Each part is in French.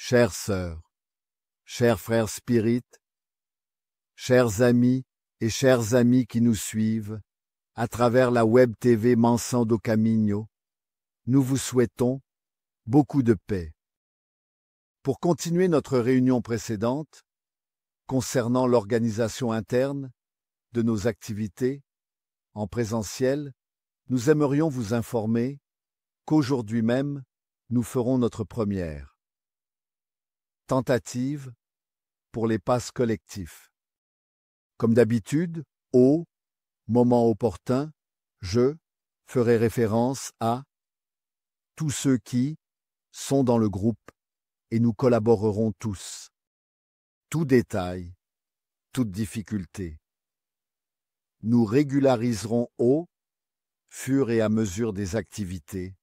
Chères sœurs, chers frères spirites, chers amis et chers amis qui nous suivent à travers la web TV Mansão do Caminho, nous vous souhaitons beaucoup de paix. Pour continuer notre réunion précédente, concernant l'organisation interne de nos activités en présentiel, nous aimerions vous informer qu'aujourd'hui même, nous ferons notre première tentative pour les passes collectifs. Comme d'habitude, au moment opportun, je ferai référence à tous ceux qui sont dans le groupe et nous collaborerons tous. Tout détail, toute difficulté. Nous régulariserons au fur et à mesure des activités.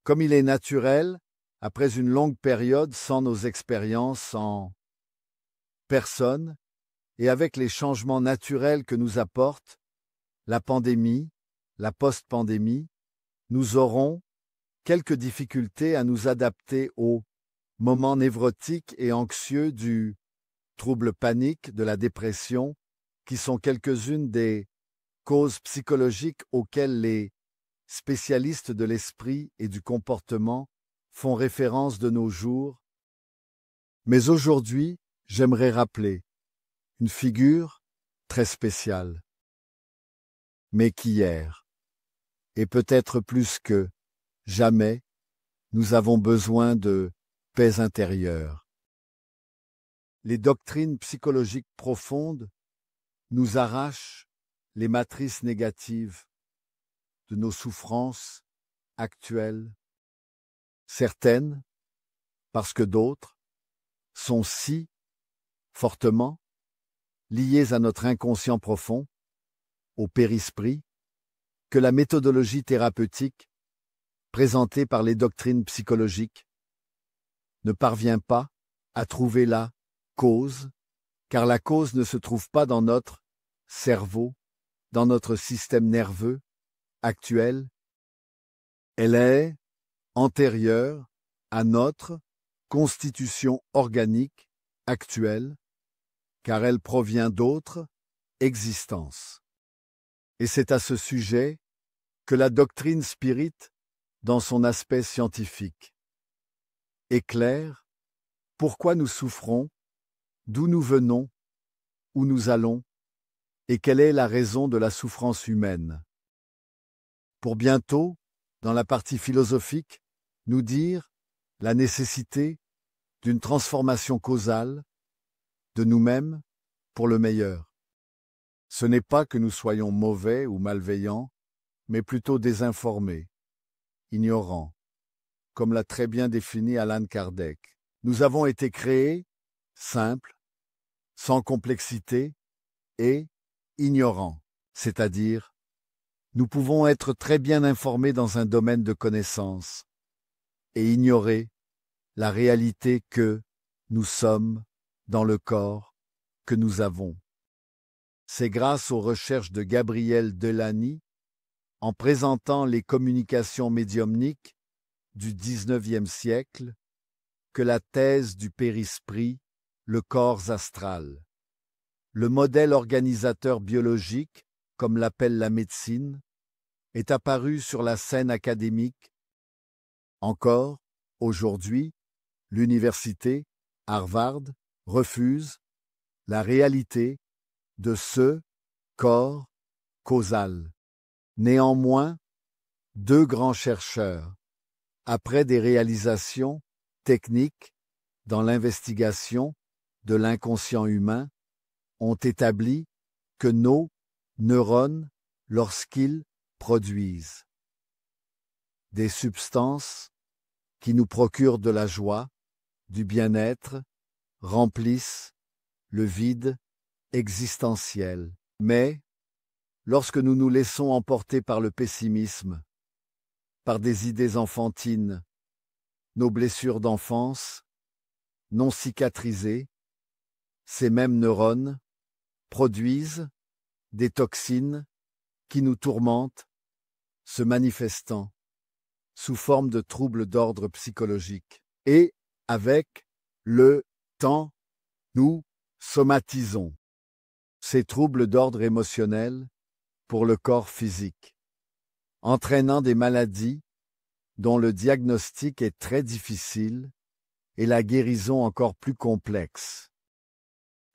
Comme il est naturel, après une longue période sans nos expériences en personne et avec les changements naturels que nous apporte la pandémie, la post-pandémie, nous aurons quelques difficultés à nous adapter aux moments névrotiques et anxieux du trouble panique, de la dépression, qui sont quelques-unes des causes psychologiques auxquelles les spécialistes de l'esprit et du comportement font référence de nos jours. Mais aujourd'hui, j'aimerais rappeler une figure très spéciale, mais qu'hier, et peut-être plus que jamais, nous avons besoin de paix intérieure. Les doctrines psychologiques profondes nous arrachent les matrices négatives de nos souffrances actuelles, certaines, parce que d'autres sont si fortement liées à notre inconscient profond, au périsprit, que la méthodologie thérapeutique présentée par les doctrines psychologiques ne parvient pas à trouver la cause, car la cause ne se trouve pas dans notre cerveau, dans notre système nerveux actuel. Elle est antérieure à notre constitution organique actuelle, car elle provient d'autres existences. Et c'est à ce sujet que la doctrine spirite, dans son aspect scientifique, éclaire pourquoi nous souffrons, d'où nous venons, où nous allons, et quelle est la raison de la souffrance humaine. Pour bientôt, dans la partie philosophique, nous dire la nécessité d'une transformation causale de nous-mêmes pour le meilleur. Ce n'est pas que nous soyons mauvais ou malveillants, mais plutôt désinformés, ignorants, comme l'a très bien défini Allan Kardec. Nous avons été créés simples, sans complexité et ignorants, c'est-à-dire nous pouvons être très bien informés dans un domaine de connaissance et ignorer la réalité que nous sommes dans le corps que nous avons. C'est grâce aux recherches de Gabriel Delany, en présentant les communications médiumniques du XIXe siècle, que la thèse du périsprit, le corps astral, le modèle organisateur biologique, comme l'appelle la médecine, est apparu sur la scène académique. Encore, aujourd'hui, l'université, Harvard, refuse la réalité de ce corps causal. Néanmoins, deux grands chercheurs, après des réalisations techniques dans l'investigation de l'inconscient humain, ont établi que nos neurones, lorsqu'ils produisent des substances qui nous procurent de la joie, du bien-être, remplissent le vide existentiel. Mais, lorsque nous nous laissons emporter par le pessimisme, par des idées enfantines, nos blessures d'enfance, non cicatrisées, ces mêmes neurones produisent des toxines qui nous tourmentent, se manifestant sous forme de troubles d'ordre psychologique et avec le temps, nous somatisons ces troubles d'ordre émotionnel pour le corps physique, entraînant des maladies dont le diagnostic est très difficile et la guérison encore plus complexe.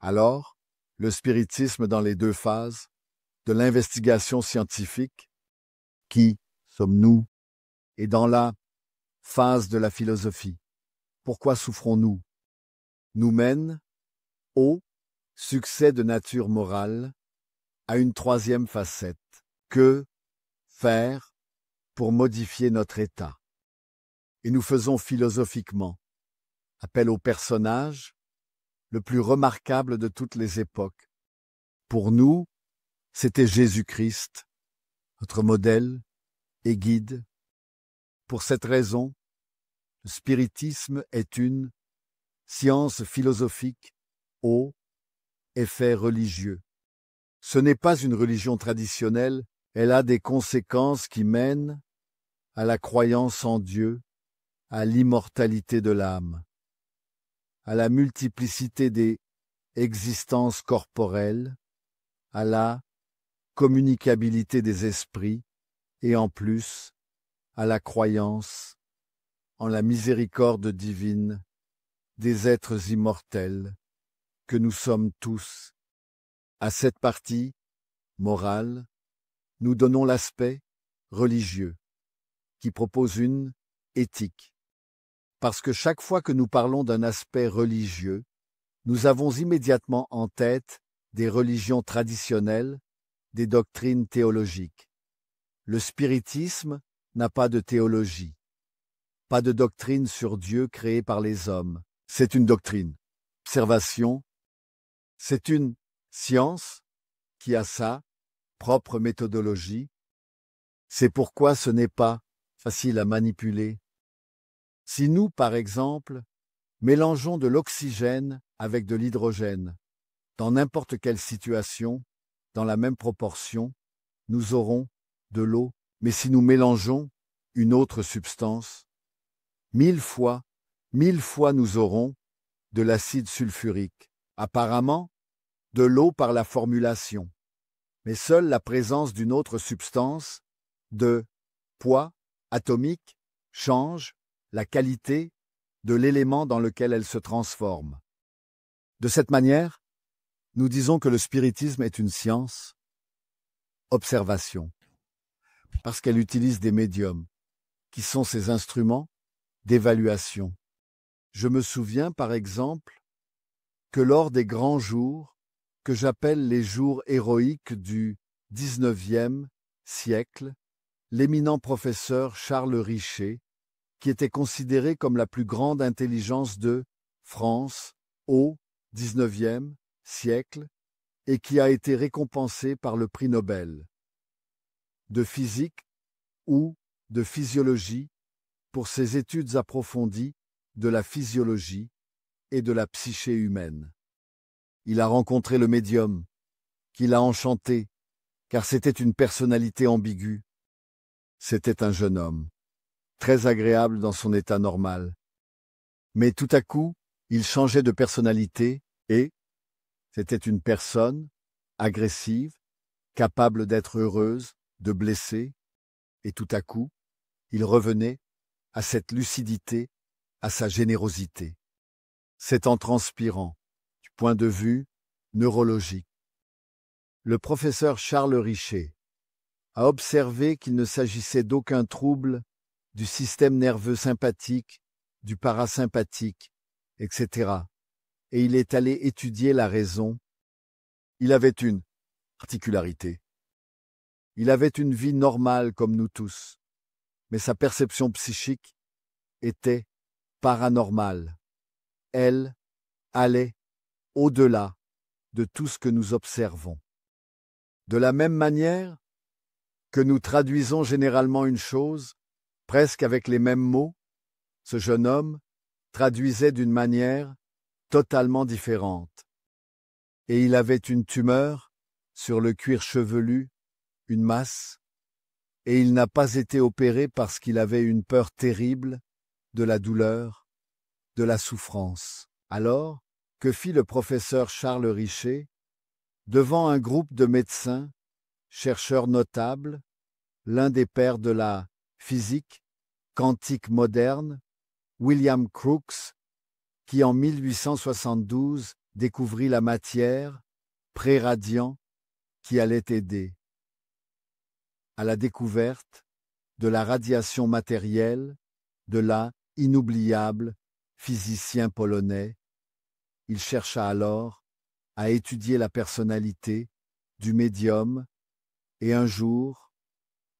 Alors, le spiritisme dans les deux phases, de l'investigation scientifique, qui sommes-nous, et dans la phase de la philosophie, pourquoi souffrons-nous, nous mène au succès de nature morale, à une troisième facette, que faire pour modifier notre état. Et nous faisons philosophiquement appel au personnage le plus remarquable de toutes les époques. Pour nous, c'était Jésus-Christ, notre modèle et guide. Pour cette raison, le spiritisme est une science philosophique au effet religieux. Ce n'est pas une religion traditionnelle, elle a des conséquences qui mènent à la croyance en Dieu, à l'immortalité de l'âme, à la multiplicité des existences corporelles, à la communicabilité des esprits et en plus à la croyance en la miséricorde divine des êtres immortels que nous sommes tous. À cette partie morale, nous donnons l'aspect religieux qui propose une éthique. Parce que chaque fois que nous parlons d'un aspect religieux, nous avons immédiatement en tête des religions traditionnelles, des doctrines théologiques. Le spiritisme n'a pas de théologie, pas de doctrine sur Dieu créée par les hommes. C'est une doctrine. Observation, c'est une science qui a sa propre méthodologie. C'est pourquoi ce n'est pas facile à manipuler. Si nous, par exemple, mélangeons de l'oxygène avec de l'hydrogène, dans n'importe quelle situation, dans la même proportion, nous aurons de l'eau. Mais si nous mélangeons une autre substance, 1000 fois nous aurons de l'acide sulfurique. Apparemment, de l'eau par la formulation. Mais seule la présence d'une autre substance, de poids atomique, change la qualité de l'élément dans lequel elle se transforme. De cette manière, nous disons que le spiritisme est une science, observation, parce qu'elle utilise des médiums, qui sont ses instruments d'évaluation. Je me souviens, par exemple, que lors des grands jours, que j'appelle les jours héroïques du XIXe siècle, l'éminent professeur Charles Richer, qui était considéré comme la plus grande intelligence de France au XIXe siècle et qui a été récompensé par le prix Nobel de physique ou de physiologie pour ses études approfondies de la physiologie et de la psyché humaine. Il a rencontré le médium, qui l'a enchanté, car c'était une personnalité ambiguë. C'était un jeune homme, très agréable dans son état normal. Mais tout à coup, il changeait de personnalité et c'était une personne agressive, capable d'être heureuse, de blesser, et tout à coup, il revenait à cette lucidité, à sa générosité. C'est en transpirant, du point de vue neurologique. Le professeur Charles Richer a observé qu'il ne s'agissait d'aucun trouble du système nerveux sympathique, du parasympathique, etc. Et il est allé étudier la raison. Il avait une particularité. Il avait une vie normale comme nous tous, mais sa perception psychique était paranormale. Elle allait au-delà de tout ce que nous observons. De la même manière que nous traduisons généralement une chose, presque avec les mêmes mots, ce jeune homme traduisait d'une manière totalement différente. Et il avait une tumeur sur le cuir chevelu, une masse, et il n'a pas été opéré parce qu'il avait une peur terrible de la douleur, de la souffrance. Alors, que fit le professeur Charles Richer? Devant un groupe de médecins, chercheurs notables, l'un des pères de la physique quantique moderne, William Crookes, qui en 1872 découvrit la matière, pré-radiant, qui allait aider à la découverte de la radiation matérielle de la inoubliable physicien polonais. Il chercha alors à étudier la personnalité du médium et un jour,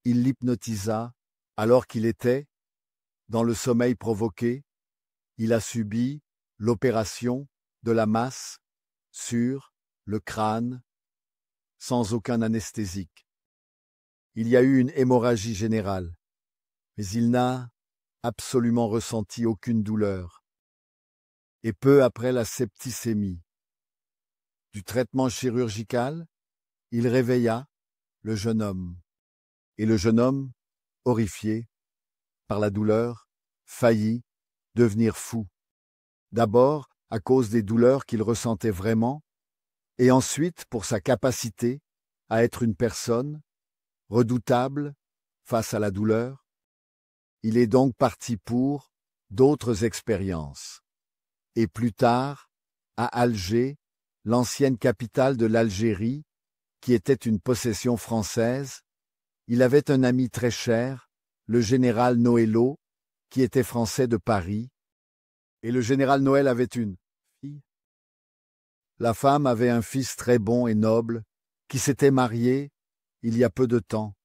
il l'hypnotisa alors qu'il était dans le sommeil provoqué. Il a subi l'opération de la masse sur le crâne sans aucun anesthésique. Il y a eu une hémorragie générale, mais il n'a absolument ressenti aucune douleur. Et peu après la septicémie du traitement chirurgical, il réveilla le jeune homme. Et le jeune homme, horrifié par la douleur, faillit devenir fou. D'abord à cause des douleurs qu'il ressentait vraiment, et ensuite pour sa capacité à être une personne redoutable face à la douleur. Il est donc parti pour d'autres expériences. Et plus tard, à Alger, l'ancienne capitale de l'Algérie, qui était une possession française, il avait un ami très cher, le général Noëlot, qui était français de Paris, et le général Noël avait une fille. La femme avait un fils très bon et noble, qui s'était marié il y a peu de temps,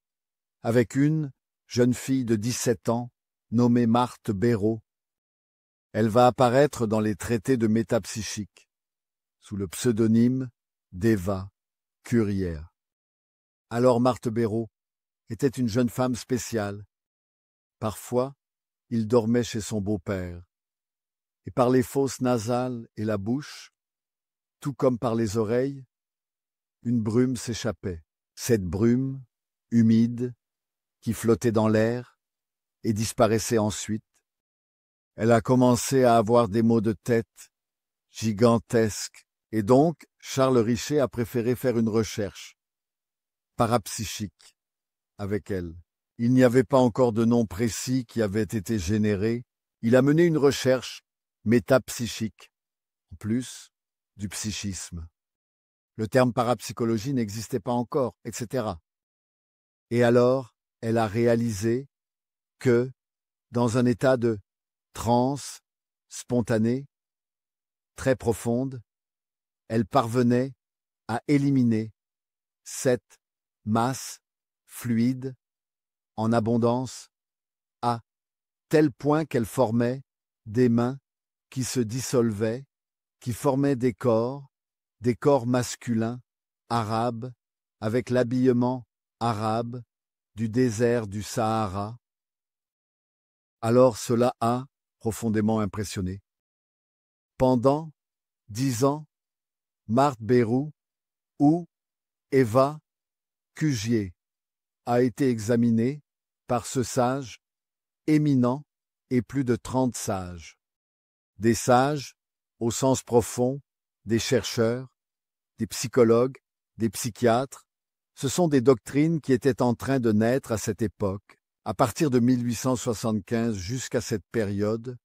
avec une jeune fille de 17 ans, nommée Marthe Béraud. Elle va apparaître dans les traités de métapsychique, sous le pseudonyme d'Eva Curière. Alors Marthe Béraud était une jeune femme spéciale. Parfois, il dormait chez son beau-père, et par les fosses nasales et la bouche, tout comme par les oreilles, une brume s'échappait. Cette brume, humide, qui flottait dans l'air et disparaissait ensuite. Elle a commencé à avoir des maux de tête gigantesques, et donc Charles Richer a préféré faire une recherche parapsychique avec elle. Il n'y avait pas encore de nom précis qui avait été généré. Il a mené une recherche métapsychique, en plus du psychisme. Le terme parapsychologie n'existait pas encore, etc. Et alors, elle a réalisé que, dans un état de transe spontanée, très profonde, elle parvenait à éliminer cette masse fluide en abondance à tel point qu'elle formait des mains qui se dissolvaient, qui formaient des corps masculins, arabes, avec l'habillement arabe du désert du Sahara. Alors cela a profondément impressionné. Pendant 10 ans, Marthe Béraud ou Eva Cugier a été examinée par ce sage éminent et plus de 30 sages. Des sages, au sens profond, des chercheurs, des psychologues, des psychiatres. Ce sont des doctrines qui étaient en train de naître à cette époque, à partir de 1875 jusqu'à cette période,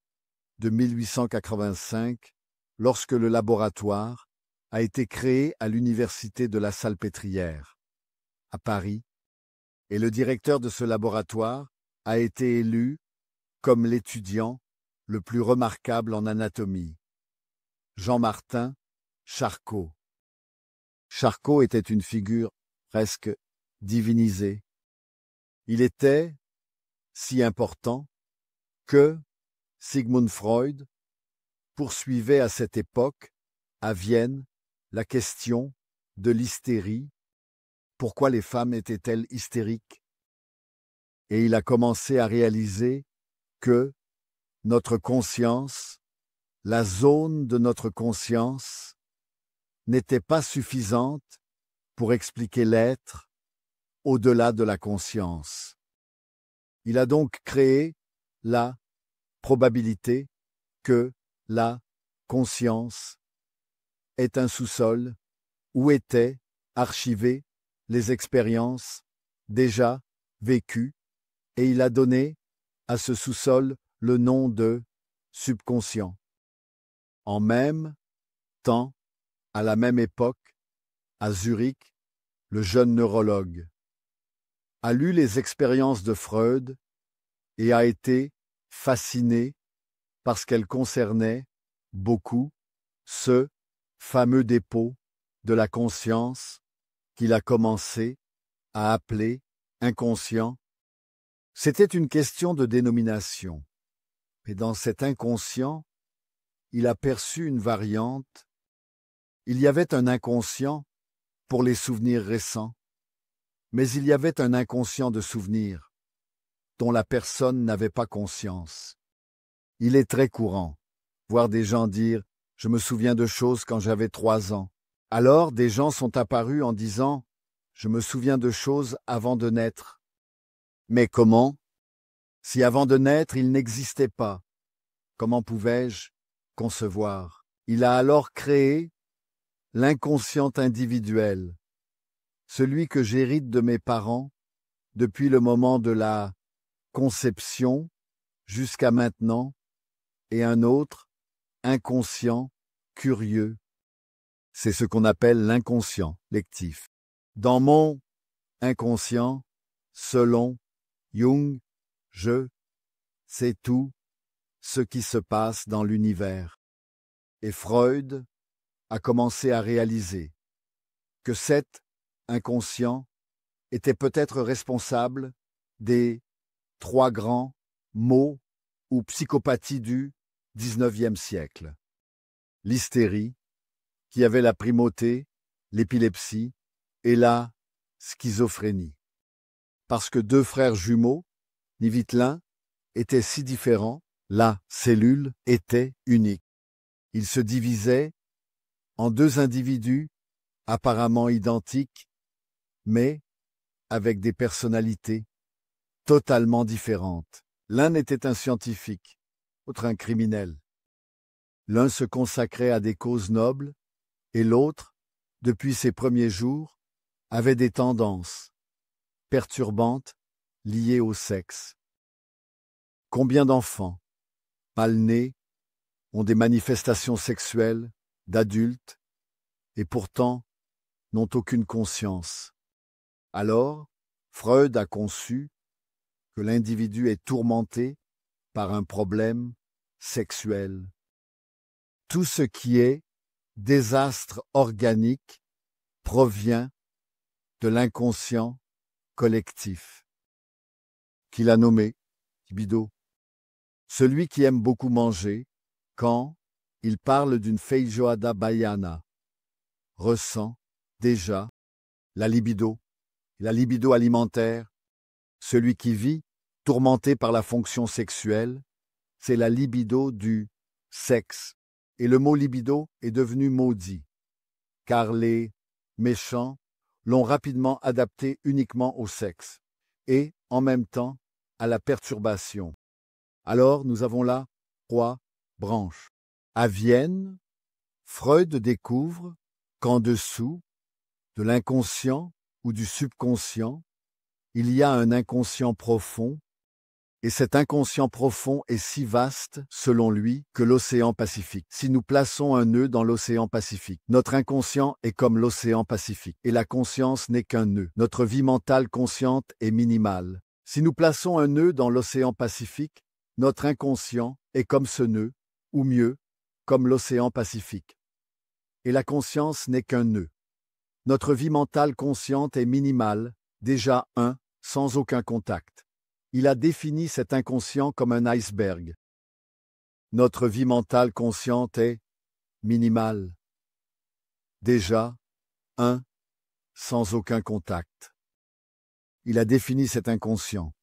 de 1885, lorsque le laboratoire a été créé à l'université de la Salpêtrière, à Paris, et le directeur de ce laboratoire a été élu comme l'étudiant le plus remarquable en anatomie, Jean-Martin Charcot. Charcot était une figure presque divinisée. Il était si important que Sigmund Freud poursuivait à cette époque, à Vienne, la question de l'hystérie. Pourquoi les femmes étaient-elles hystériques? Et il a commencé à réaliser que notre conscience, la zone de notre conscience, n'était pas suffisante pour expliquer l'être au-delà de la conscience. Il a donc créé la probabilité que la conscience, est un sous-sol où étaient archivées les expériences déjà vécues, et il a donné à ce sous-sol le nom de subconscient. En même temps, à la même époque, à Zurich, le jeune neurologue a lu les expériences de Freud et a été fasciné parce qu'elles concernaient beaucoup ce fameux dépôt de la conscience qu'il a commencé à appeler inconscient. C'était une question de dénomination. Et dans cet inconscient, il a perçu une variante. Il y avait un inconscient pour les souvenirs récents, mais il y avait un inconscient de souvenirs dont la personne n'avait pas conscience. Il est très courant, voir des gens dire « Je me souviens de choses quand j'avais 3 ans ». Alors des gens sont apparus en disant « Je me souviens de choses avant de naître ». Mais comment? Si avant de naître il n'existait pas, comment pouvais-je concevoir? Il a alors créé l'inconscient individuel, celui que j'hérite de mes parents depuis le moment de la conception jusqu'à maintenant, et un autre, inconscient, curieux. C'est ce qu'on appelle l'inconscient lectif. Dans mon inconscient, selon Jung, je sais tout ce qui se passe dans l'univers. Et Freud a commencé à réaliser que cet inconscient était peut-être responsable des 3 grands maux ou psychopathies du XIXe siècle. L'hystérie, qui avait la primauté, l'épilepsie et la schizophrénie. Parce que 2 frères jumeaux, ni vite l'un, étaient si différents, la cellule était unique. Ils se divisaient en 2 individus apparemment identiques, mais avec des personnalités totalement différentes. L'un était un scientifique, l'autre un criminel. L'un se consacrait à des causes nobles, et l'autre, depuis ses premiers jours, avait des tendances perturbantes liées au sexe. Combien d'enfants, mal nés, ont des manifestations sexuelles d'adultes et pourtant n'ont aucune conscience? Alors, Freud a conçu que l'individu est tourmenté par un problème sexuel. Tout ce qui est désastre organique provient de l'inconscient collectif, qu'il a nommé libido. Celui qui aime beaucoup manger, quand il parle d'une feijoada baiana, ressent déjà la libido alimentaire. Celui qui vit, tourmenté par la fonction sexuelle, c'est la libido du sexe. Et le mot libido est devenu maudit, car les méchants l'ont rapidement adapté uniquement au sexe, et, en même temps, à la perturbation. Alors, nous avons là 3 branches. À Vienne, Freud découvre qu'en dessous de l'inconscient ou du subconscient, il y a un inconscient profond, et cet inconscient profond est si vaste, selon lui, que l'océan Pacifique. Si nous plaçons un nœud dans l'océan Pacifique, notre inconscient est comme l'océan Pacifique, et la conscience n'est qu'un nœud. Notre vie mentale consciente est minimale. Si nous plaçons un nœud dans l'océan Pacifique, notre inconscient est comme ce nœud, ou mieux, comme l'océan Pacifique. Et la conscience n'est qu'un nœud. Notre vie mentale consciente est minimale, déjà sans aucun contact. Il a défini cet inconscient comme un iceberg. Notre vie mentale consciente est minimale, déjà sans aucun contact. Il a défini cet inconscient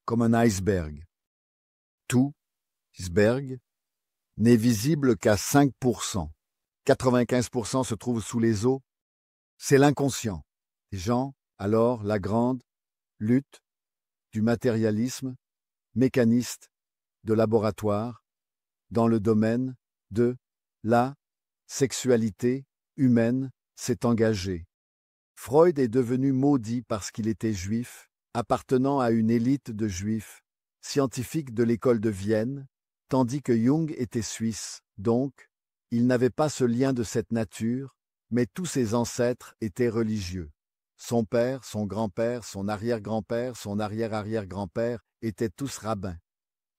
comme un iceberg. Tout iceberg n'est visible qu'à 5%. 95% se trouve sous les eaux. C'est l'inconscient. Les gens, alors, la grande lutte du matérialisme mécaniste de laboratoire dans le domaine de la sexualité humaine s'est engagée. Freud est devenu maudit parce qu'il était juif, appartenant à une élite de juifs, scientifiques de l'école de Vienne, tandis que Jung était suisse, donc, il n'avait pas ce lien de cette nature, mais tous ses ancêtres étaient religieux. Son père, son grand-père, son arrière-grand-père, son arrière-arrière-grand-père étaient tous rabbins.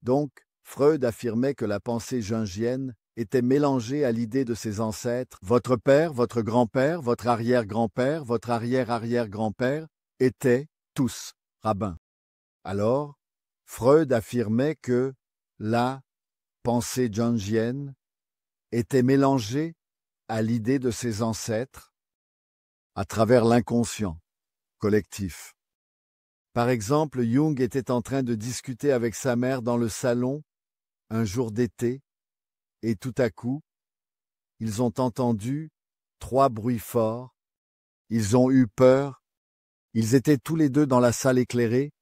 Donc, Freud affirmait que la pensée jungienne était mélangée à l'idée de ses ancêtres. Votre père, votre grand-père, votre arrière-grand-père, votre arrière-arrière-grand-père étaient tous rabbins. Alors, Freud affirmait que la pensée jungienne était mélangée à l'idée de ses ancêtres à travers l'inconscient collectif. Par exemple, Jung était en train de discuter avec sa mère dans le salon un jour d'été, et tout à coup, ils ont entendu 3 bruits forts, ils ont eu peur, ils étaient tous les deux dans la salle éclairée.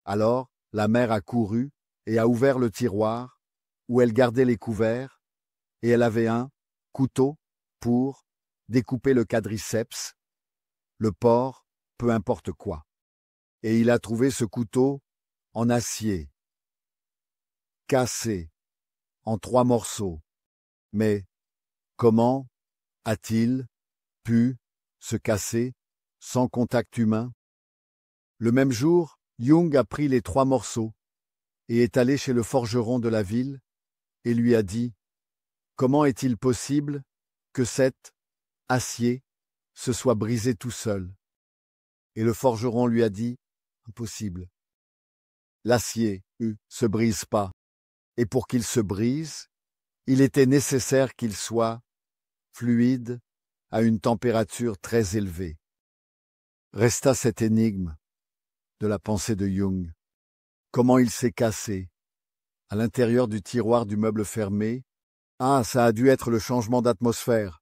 Alors, la mère a couru et a ouvert le tiroir où elle gardait les couverts, et elle avait un couteau pour découper le quadriceps, le porc, peu importe quoi. Et il a trouvé ce couteau en acier, cassé, en 3 morceaux. Mais comment a-t-il pu se casser sans contact humain? Le même jour, Jung a pris les 3 morceaux et est allé chez le forgeron de la ville et lui a dit « Comment est-il possible que cet acier se soit brisé tout seul ?» Et le forgeron lui a dit « Impossible. L'acier se brise pas. Et pour qu'il se brise, il était nécessaire qu'il soit fluide à une température très élevée. » Resta cette énigme de la pensée de Jung. Comment il s'est cassé? À l'intérieur du tiroir du meuble fermé? Ah, ça a dû être le changement d'atmosphère.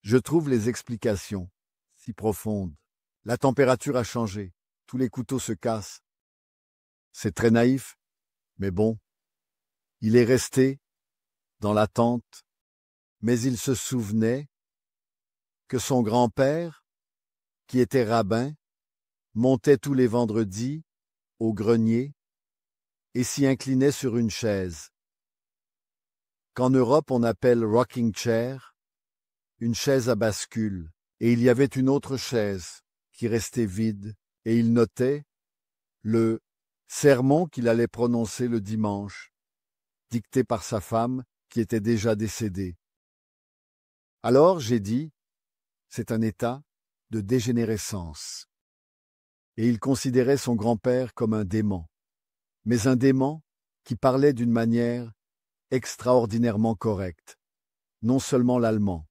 Je trouve les explications si profondes. La température a changé. Tous les couteaux se cassent. C'est très naïf, mais bon. Il est resté dans l'attente, mais il se souvenait que son grand-père, qui était rabbin, montait tous les vendredis au grenier et s'y inclinait sur une chaise, qu'en Europe on appelle rocking chair, une chaise à bascule, et il y avait une autre chaise qui restait vide, et il notait le sermon qu'il allait prononcer le dimanche, dicté par sa femme qui était déjà décédée. Alors j'ai dit, c'est un état de dégénérescence. Et il considérait son grand-père comme un dément, mais un dément qui parlait d'une manière extraordinairement correcte, non seulement l'allemand,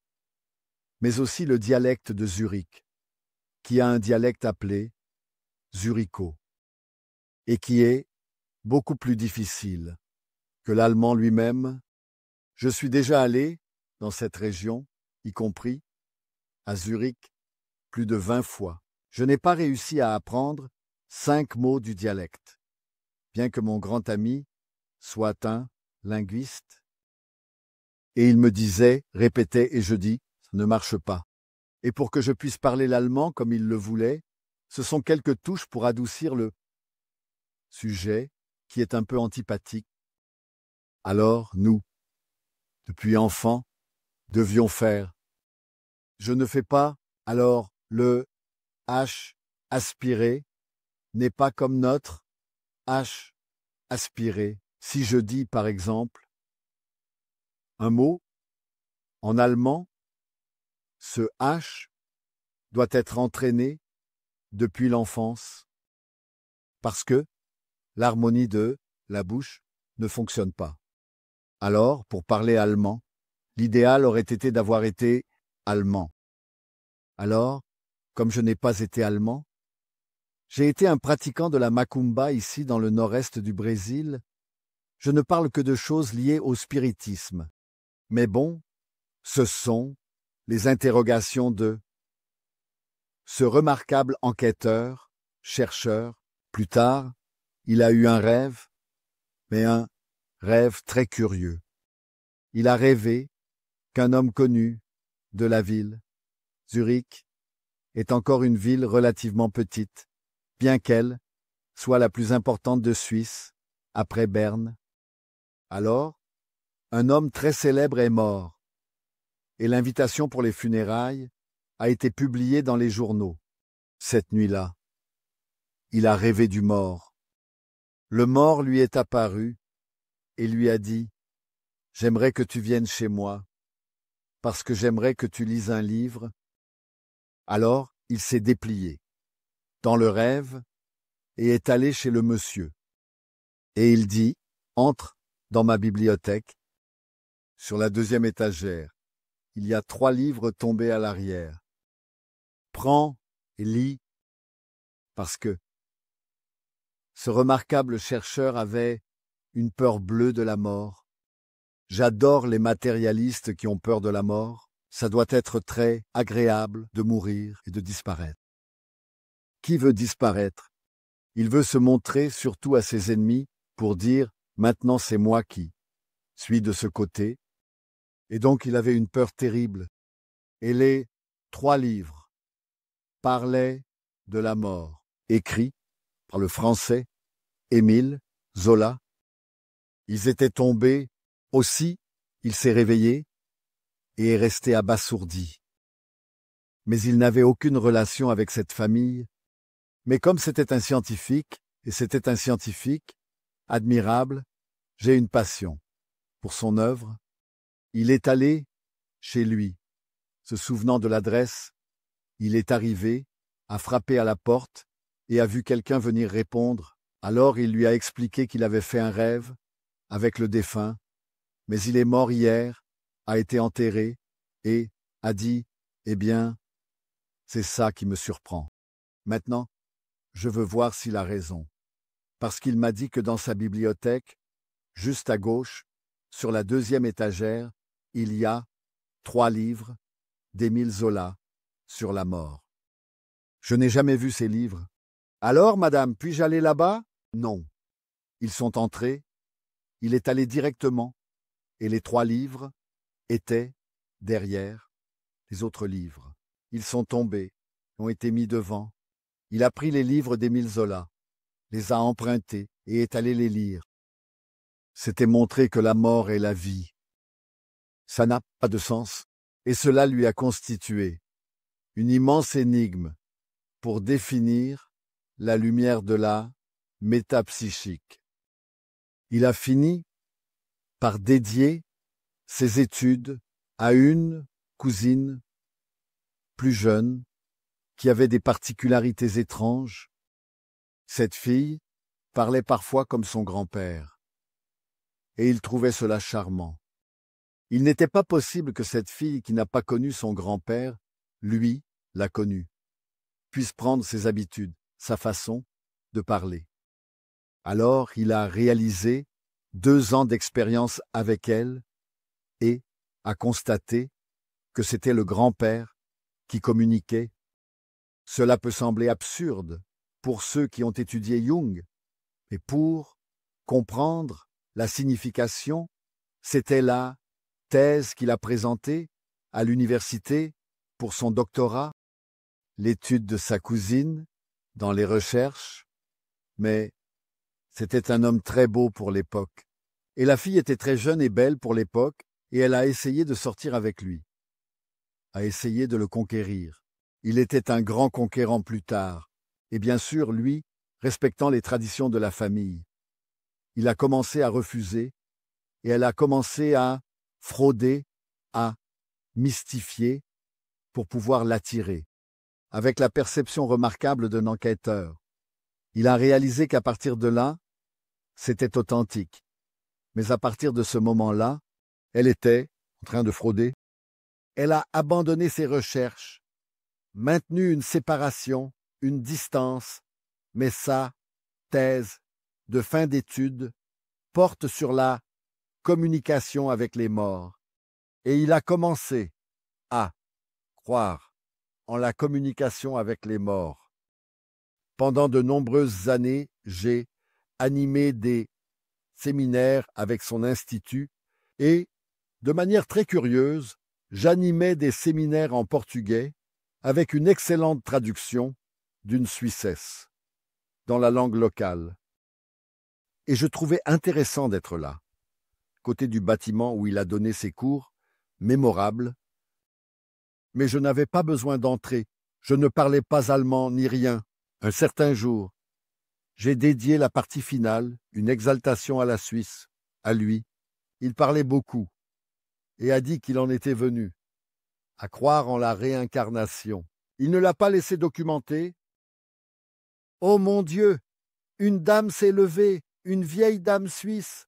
mais aussi le dialecte de Zurich, qui a un dialecte appelé zuricho, et qui est beaucoup plus difficile que l'allemand lui-même. Je suis déjà allé dans cette région, y compris à Zurich, plus de 20 fois. Je n'ai pas réussi à apprendre 5 mots du dialecte, bien que mon grand ami soit un linguiste. Et il me disait, répétait, et je dis, ça ne marche pas. Et pour que je puisse parler l'allemand comme il le voulait, ce sont quelques touches pour adoucir le sujet qui est un peu antipathique. Alors, nous, depuis enfant, devions faire. Je ne fais pas, alors le H aspiré n'est pas comme notre H aspiré. Si je dis, par exemple, un mot, en allemand, ce H doit être entraîné depuis l'enfance, parce que l'harmonie de la bouche ne fonctionne pas. Alors, pour parler allemand, l'idéal aurait été d'avoir été allemand. Alors, comme je n'ai pas été allemand, j'ai été un pratiquant de la macumba ici dans le nord-est du Brésil. Je ne parle que de choses liées au spiritisme. Mais bon, ce sont les interrogations de ce remarquable enquêteur, chercheur. Plus tard, il a eu un rêve, mais un rêve très curieux. Il a rêvé qu'un homme connu de la ville, Zurich, est encore une ville relativement petite, bien qu'elle soit la plus importante de Suisse, après Berne. Alors, un homme très célèbre est mort, et l'invitation pour les funérailles a été publiée dans les journaux. Cette nuit-là, il a rêvé du mort. Le mort lui est apparu et lui a dit « J'aimerais que tu viennes chez moi, parce que j'aimerais que tu lises un livre. » Alors, il s'est déplié, dans le rêve, et est allé chez le monsieur. Et il dit « Entre dans ma bibliothèque. Sur la 2e étagère, il y a 3 livres tombés à l'arrière. Prends et lis. » Parce que ce remarquable chercheur avait une peur bleue de la mort. J'adore les matérialistes qui ont peur de la mort. Ça doit être très agréable de mourir et de disparaître. Qui veut disparaître? Il veut se montrer surtout à ses ennemis pour dire « Maintenant c'est moi qui suis de ce côté ». Et donc il avait une peur terrible. Et les 3 livres parlaient de la mort, écrits par le Français Émile Zola. Ils étaient tombés. Aussi, il s'est réveillé et est resté abasourdi. Mais il n'avait aucune relation avec cette famille. Mais comme c'était un scientifique, et c'était un scientifique admirable, j'ai une passion pour son œuvre. Il est allé chez lui. Se souvenant de l'adresse, il est arrivé, a frappé à la porte et a vu quelqu'un venir répondre. Alors il lui a expliqué qu'il avait fait un rêve avec le défunt, mais il est mort hier, a été enterré et a dit « Eh bien, c'est ça qui me surprend. Maintenant, je veux voir s'il a raison, parce qu'il m'a dit que dans sa bibliothèque, juste à gauche, sur la 2e étagère, il y a 3 livres d'Émile Zola sur la mort. Je n'ai jamais vu ces livres. Alors, madame, puis-je aller là-bas? Non. Ils sont entrés, il est allé directement, et les 3 livres étaient derrière les autres livres. Ils sont tombés, ont été mis devant. Il a pris les livres d'Émile Zola, les a empruntés et est allé les lire. C'était montrer que la mort est la vie. Ça n'a pas de sens, et cela lui a constitué une immense énigme pour définir la lumière de la métapsychique. Il a fini par dédier ses études à une cousine plus jeune qui avait des particularités étranges. Cette fille parlait parfois comme son grand-père, et il trouvait cela charmant. Il n'était pas possible que cette fille qui n'a pas connu son grand-père, lui, l'a connu, puisse prendre ses habitudes, sa façon de parler. Alors il a réalisé 2 ans d'expérience avec elle et a constaté que c'était le grand-père qui communiquait. Cela peut sembler absurde pour ceux qui ont étudié Jung, mais pour comprendre la signification, c'était la thèse qu'il a présentée à l'université pour son doctorat, l'étude de sa cousine dans les recherches, mais c'était un homme très beau pour l'époque. Et la fille était très jeune et belle pour l'époque, et elle a essayé de sortir avec lui, a essayé de le conquérir. Il était un grand conquérant plus tard, et bien sûr, lui, respectant les traditions de la famille. Il a commencé à refuser, et elle a commencé à frauder, à mystifier, pour pouvoir l'attirer. Avec la perception remarquable d'un enquêteur, il a réalisé qu'à partir de là, c'était authentique. Mais à partir de ce moment-là, elle était en train de frauder. Elle a abandonné ses recherches, maintenu une séparation, une distance, mais sa thèse de fin d'études porte sur la communication avec les morts. Et il a commencé à croire en la communication avec les morts. Pendant de nombreuses années, j'ai animé des séminaires avec son institut et, de manière très curieuse, j'animais des séminaires en portugais avec une excellente traduction d'une Suissesse dans la langue locale. Et je trouvais intéressant d'être là, côté du bâtiment où il a donné ses cours, mémorables. Mais je n'avais pas besoin d'entrer, je ne parlais pas allemand ni rien. Un certain jour, j'ai dédié la partie finale, une exaltation à la Suisse, à lui. Il parlait beaucoup et a dit qu'il en était venu, à croire en la réincarnation. Il ne l'a pas laissé documenter. Oh mon Dieu, une dame s'est levée, une vieille dame suisse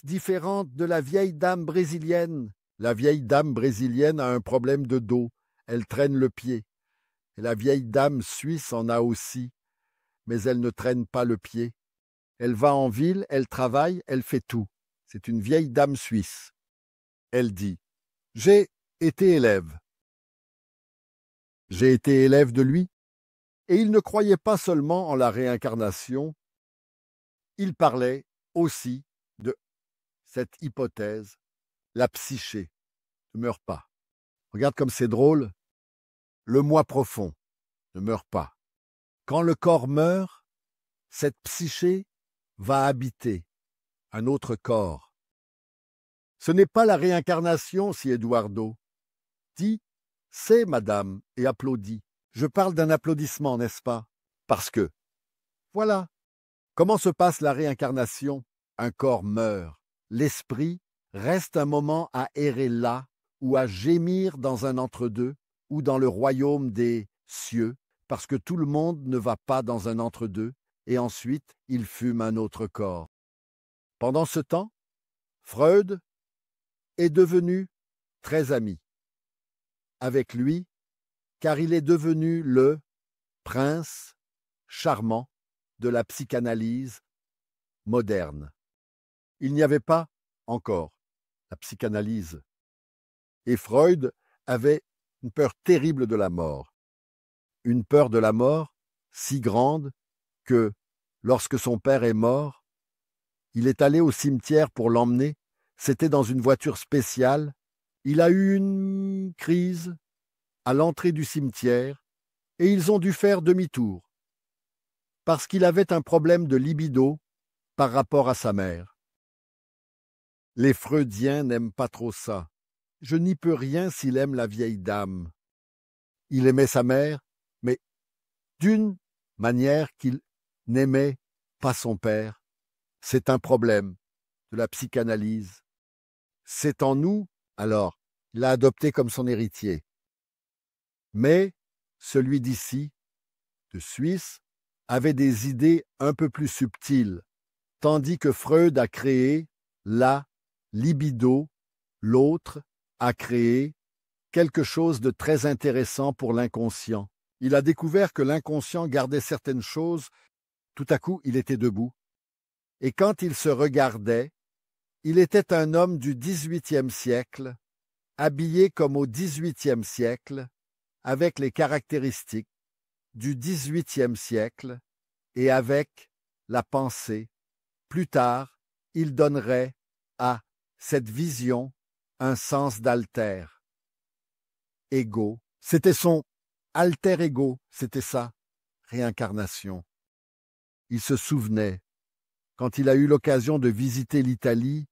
différente de la vieille dame brésilienne. La vieille dame brésilienne a un problème de dos, elle traîne le pied. Et la vieille dame suisse en a aussi, mais elle ne traîne pas le pied. Elle va en ville, elle travaille, elle fait tout. C'est une vieille dame suisse. Elle dit « J'ai été élève. » J'ai été élève de lui. Et il ne croyait pas seulement en la réincarnation, il parlait aussi de cette hypothèse, la psyché ne meurt pas. Regarde comme c'est drôle. Le moi profond ne meurt pas. Quand le corps meurt, cette psyché va habiter un autre corps. Ce n'est pas la réincarnation, si Eduardo dit « C'est, madame » et applaudit. Je parle d'un applaudissement, n'est-ce pas? Parce que, voilà, comment se passe la réincarnation? Un corps meurt. L'esprit reste un moment à errer là ou à gémir dans un entre-deux ou dans le royaume des cieux, parce que tout le monde ne va pas dans un entre-deux, et ensuite il fume un autre corps. Pendant ce temps, Freud est devenu très ami avec lui, car il est devenu le prince charmant de la psychanalyse moderne. Il n'y avait pas encore la psychanalyse. Et Freud avait une peur terrible de la mort. Une peur de la mort si grande que, lorsque son père est mort, il est allé au cimetière pour l'emmener. C'était dans une voiture spéciale. Il a eu une crise à l'entrée du cimetière et ils ont dû faire demi-tour parce qu'il avait un problème de libido par rapport à sa mère. Les Freudiens n'aiment pas trop ça. Je n'y peux rien s'il aime la vieille dame. Il aimait sa mère, mais d'une manière qu'il n'aimait pas son père. C'est un problème de la psychanalyse. C'est en nous, alors, il l'a adopté comme son héritier. Mais celui d'ici, de Suisse, avait des idées un peu plus subtiles, tandis que Freud a créé la libido, l'autre a créé quelque chose de très intéressant pour l'inconscient. Il a découvert que l'inconscient gardait certaines choses. Tout à coup, il était debout. Et quand il se regardait, il était un homme du XVIIIe siècle, habillé comme au XVIIIe siècle, avec les caractéristiques du XVIIIe siècle et avec la pensée. Plus tard, il donnerait à cette vision un sens d'alter ego. C'était son alter ego, c'était ça, réincarnation. Il se souvenait, quand il a eu l'occasion de visiter l'Italie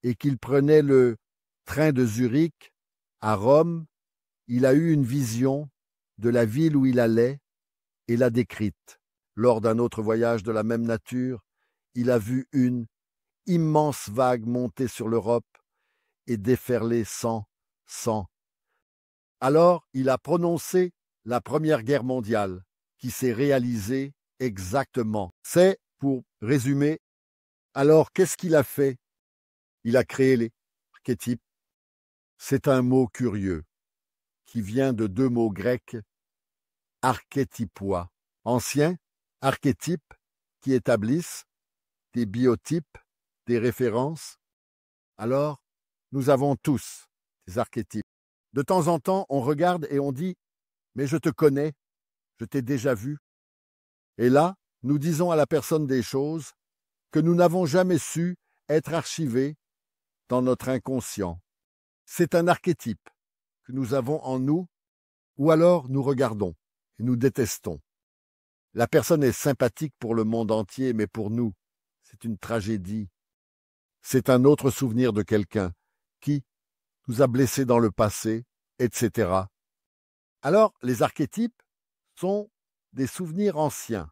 et qu'il prenait le train de Zurich à Rome, il a eu une vision de la ville où il allait et l'a décrite. Lors d'un autre voyage de la même nature, il a vu une immense vague monter sur l'Europe et déferler sans. Alors, il a prononcé la Première Guerre mondiale, qui s'est réalisée exactement. C'est, pour résumer, alors qu'est-ce qu'il a fait? Il a créé les archétypes. C'est un mot curieux, qui vient de deux mots grecs, archétypoi, ancien, archétypes, qui établissent des biotypes, des références. Alors, nous avons tous des archétypes. De temps en temps, on regarde et on dit « Mais je te connais, je t'ai déjà vu ». Et là, nous disons à la personne des choses que nous n'avons jamais su être archivées dans notre inconscient. C'est un archétype que nous avons en nous, ou alors nous regardons et nous détestons. La personne est sympathique pour le monde entier, mais pour nous, c'est une tragédie. C'est un autre souvenir de quelqu'un qui nous a blessés dans le passé, etc. Alors, les archétypes sont des souvenirs anciens.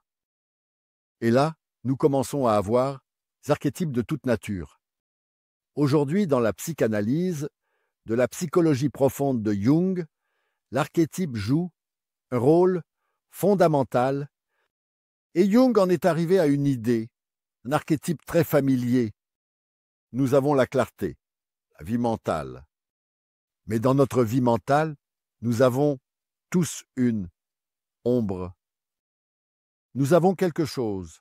Et là, nous commençons à avoir des archétypes de toute nature. Aujourd'hui, dans la psychanalyse, de la psychologie profonde de Jung, l'archétype joue un rôle fondamental et Jung en est arrivé à une idée, un archétype très familier. Nous avons la clarté, la vie mentale. Mais dans notre vie mentale, nous avons tous une ombre. Nous avons quelque chose,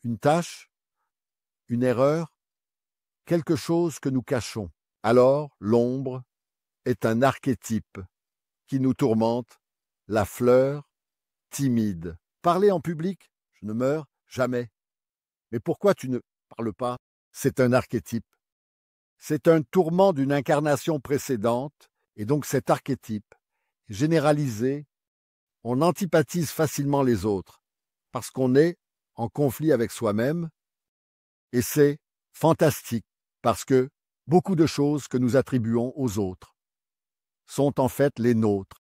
une tâche, une erreur, quelque chose que nous cachons. Alors, l'ombre est un archétype qui nous tourmente, la fleur timide. Parler en public, je ne meurs jamais. Mais pourquoi tu ne parles pas? C'est un archétype. C'est un tourment d'une incarnation précédente, et donc cet archétype, généralisé, on antipathise facilement les autres, parce qu'on est en conflit avec soi-même, et c'est fantastique, parce que beaucoup de choses que nous attribuons aux autres sont en fait les nôtres.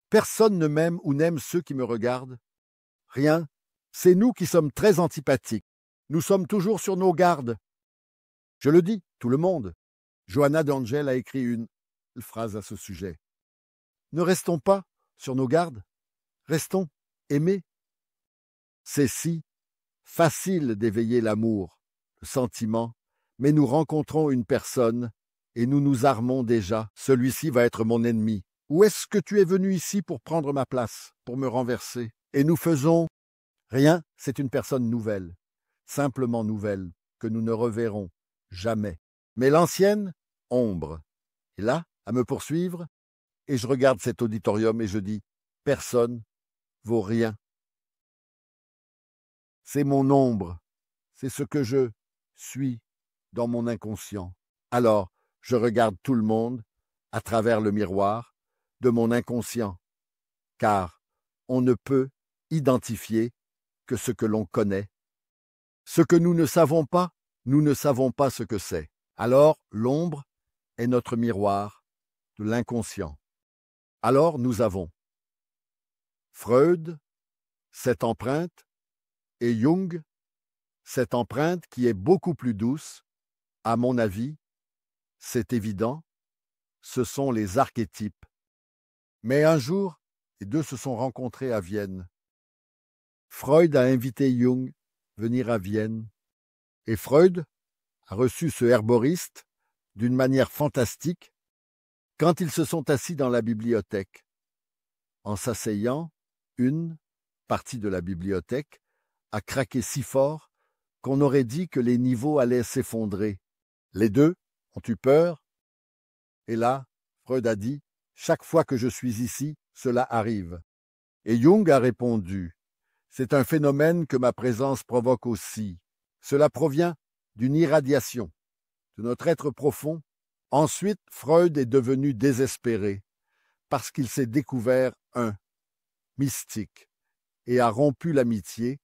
Personne ne m'aime ou n'aime ceux qui me regardent. Rien. C'est nous qui sommes très antipathiques. Nous sommes toujours sur nos gardes. Je le dis, tout le monde. Johanna d'Angel a écrit une phrase à ce sujet. Ne restons pas sur nos gardes. Restons aimés. C'est si facile d'éveiller l'amour, le sentiment, mais nous rencontrons une personne et nous nous armons déjà. Celui-ci va être mon ennemi. Ou est-ce que tu es venu ici pour prendre ma place, pour me renverser? Et nous faisons rien, c'est une personne nouvelle, simplement nouvelle, que nous ne reverrons jamais. Mais l'ancienne, ombre. Et là, à me poursuivre, et je regarde cet auditorium et je dis, personne vaut rien. C'est mon ombre, c'est ce que je suis dans mon inconscient. Alors, je regarde tout le monde à travers le miroir de mon inconscient, car on ne peut identifier que ce que l'on connaît. Ce que nous ne savons pas, nous ne savons pas ce que c'est. Alors, l'ombre est notre miroir de l'inconscient. Alors, nous avons Freud, cette empreinte, et Jung, cette empreinte qui est beaucoup plus douce, à mon avis, c'est évident, ce sont les archétypes. Mais un jour, les deux se sont rencontrés à Vienne. Freud a invité Jung à venir à Vienne, et Freud a reçu ce herboriste d'une manière fantastique quand ils se sont assis dans la bibliothèque. En s'asseyant, une partie de la bibliothèque a craqué si fort qu'on aurait dit que les niveaux allaient s'effondrer. Les deux ont eu peur, et là, Freud a dit « Chaque fois que je suis ici, cela arrive ». Et Jung a répondu « C'est un phénomène que ma présence provoque aussi. Cela provient d'une irradiation de notre être profond. » Ensuite, Freud est devenu désespéré parce qu'il s'est découvert un mystique et a rompu l'amitié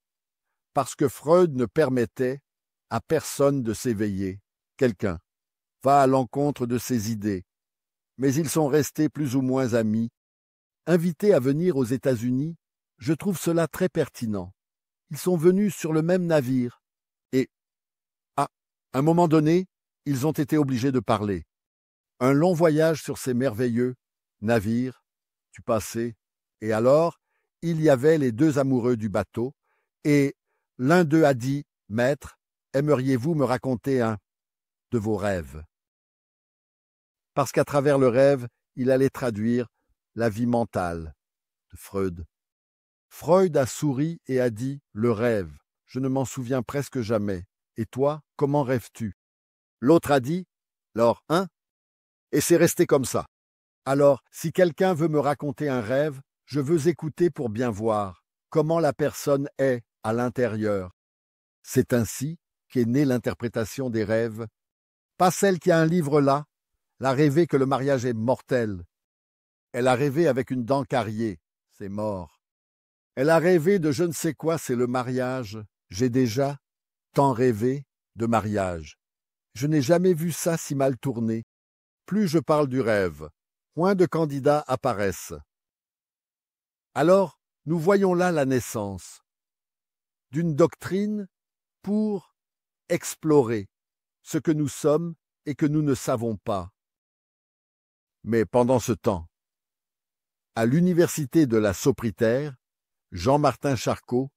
parce que Freud ne permettait à personne de s'éveiller. Quelqu'un va à l'encontre de ses idées, mais ils sont restés plus ou moins amis. Invités à venir aux États-Unis, je trouve cela très pertinent. Ils sont venus sur le même navire et, à un moment donné, ils ont été obligés de parler. Un long voyage sur ces merveilleux navires du passé, et alors, il y avait les deux amoureux du bateau, et l'un d'eux a dit « Maître, aimeriez-vous me raconter un de vos rêves ?» Parce qu'à travers le rêve, il allait traduire la vie mentale de Freud. Freud a souri et a dit « Le rêve, je ne m'en souviens presque jamais. Et toi, comment rêves-tu » L'autre a dit « Alors, hein ?» Et c'est resté comme ça. Alors, si quelqu'un veut me raconter un rêve, je veux écouter pour bien voir comment la personne est à l'intérieur. C'est ainsi qu'est née l'interprétation des rêves. Pas celle qui a un livre là, Elle a rêvé que le mariage est mortel. Elle a rêvé avec une dent carriée. C'est mort. Elle a rêvé de je ne sais quoi, c'est le mariage. J'ai déjà tant rêvé de mariage. Je n'ai jamais vu ça si mal tourné. Plus je parle du rêve, moins de candidats apparaissent. Alors, nous voyons là la naissance d'une doctrine pour explorer ce que nous sommes et que nous ne savons pas. Mais pendant ce temps, à l'université de la Saupritaire, Jean-Martin Charcot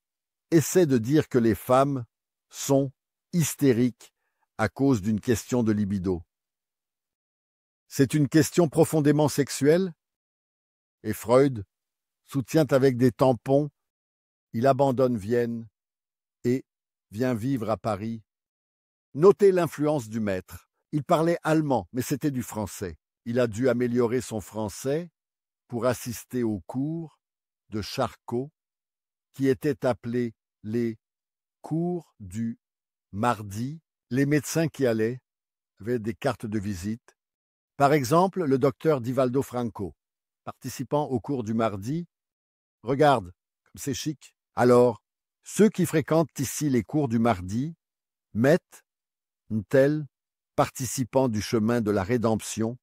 essaie de dire que les femmes sont hystériques à cause d'une question de libido. C'est une question profondément sexuelle, et Freud soutient avec des tampons, il abandonne Vienne et vient vivre à Paris. Notez l'influence du maître. Il parlait allemand, mais c'était du français. Il a dû améliorer son français pour assister aux cours de Charcot, qui étaient appelés les cours du mardi. Les médecins qui allaient avaient des cartes de visite. Par exemple, le docteur Divaldo Franco, participant au cours du mardi, regarde, comme c'est chic. Alors, ceux qui fréquentent ici les cours du mardi mettent un tel participant du chemin de la rédemption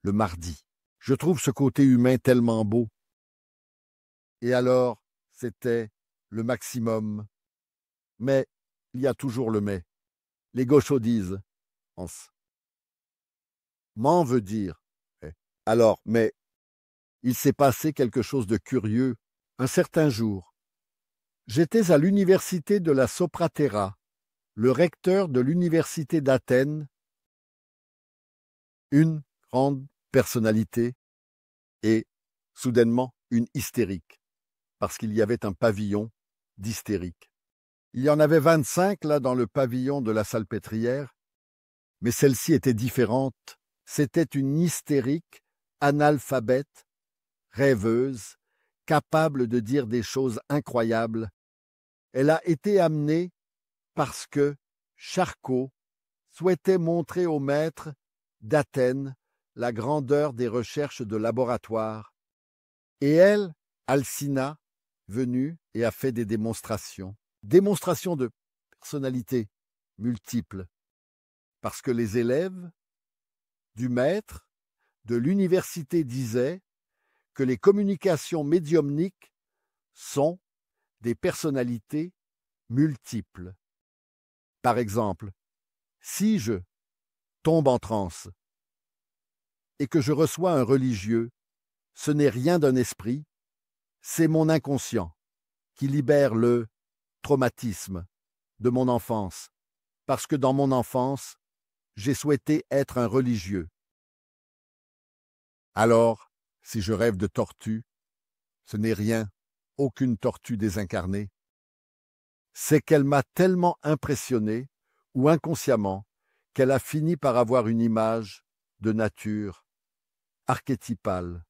le mardi. Je trouve ce côté humain tellement beau. Et alors, c'était le maximum. Mais il y a toujours le mais. Les gauchos disent m'en veut dire. Alors, mais il s'est passé quelque chose de curieux. Un certain jour, j'étais à l'université de la Sopraterra. Le recteur de l'université d'Athènes, une grande personnalité, et soudainement une hystérique, parce qu'il y avait un pavillon d'hystériques. Il y en avait 25 là dans le pavillon de la Salpêtrière, mais celle-ci était différente. C'était une hystérique, analphabète, rêveuse, capable de dire des choses incroyables. Elle a été amenée parce que Charcot souhaitait montrer au maître d'Athènes la grandeur des recherches de laboratoire. Et elle, Alcina, venue et a fait des démonstrations. Démonstrations de personnalité multiples. Parce que les élèves du maître de l'université disaient que les communications médiumniques sont des personnalités multiples. Par exemple, si je tombe en transe et que je reçois un religieux, ce n'est rien d'un esprit, c'est mon inconscient qui libère le traumatisme de mon enfance, parce que dans mon enfance, j'ai souhaité être un religieux. Alors, si je rêve de tortue, ce n'est rien, aucune tortue désincarnée. C'est qu'elle m'a tellement impressionné, ou inconsciemment, qu'elle a fini par avoir une image de nature archétypale.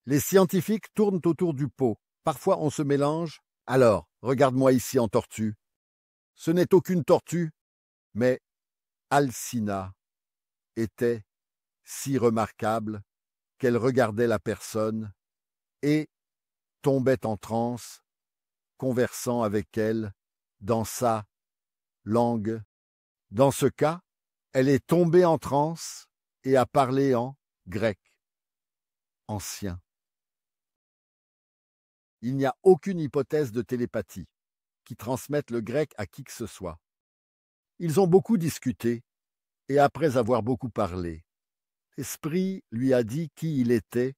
Les scientifiques tournent autour du pot. Parfois on se mélange. Alors, regarde-moi ici en tortue. Ce n'est aucune tortue, mais Alcina était si remarquable qu'elle regardait la personne et tombait en transe, conversant avec elle dans sa langue. Dans ce cas, elle est tombée en transe et a parlé en grec ancien. Il n'y a aucune hypothèse de télépathie qui transmette le grec à qui que ce soit. Ils ont beaucoup discuté, et après avoir beaucoup parlé, l'esprit lui a dit qui il était.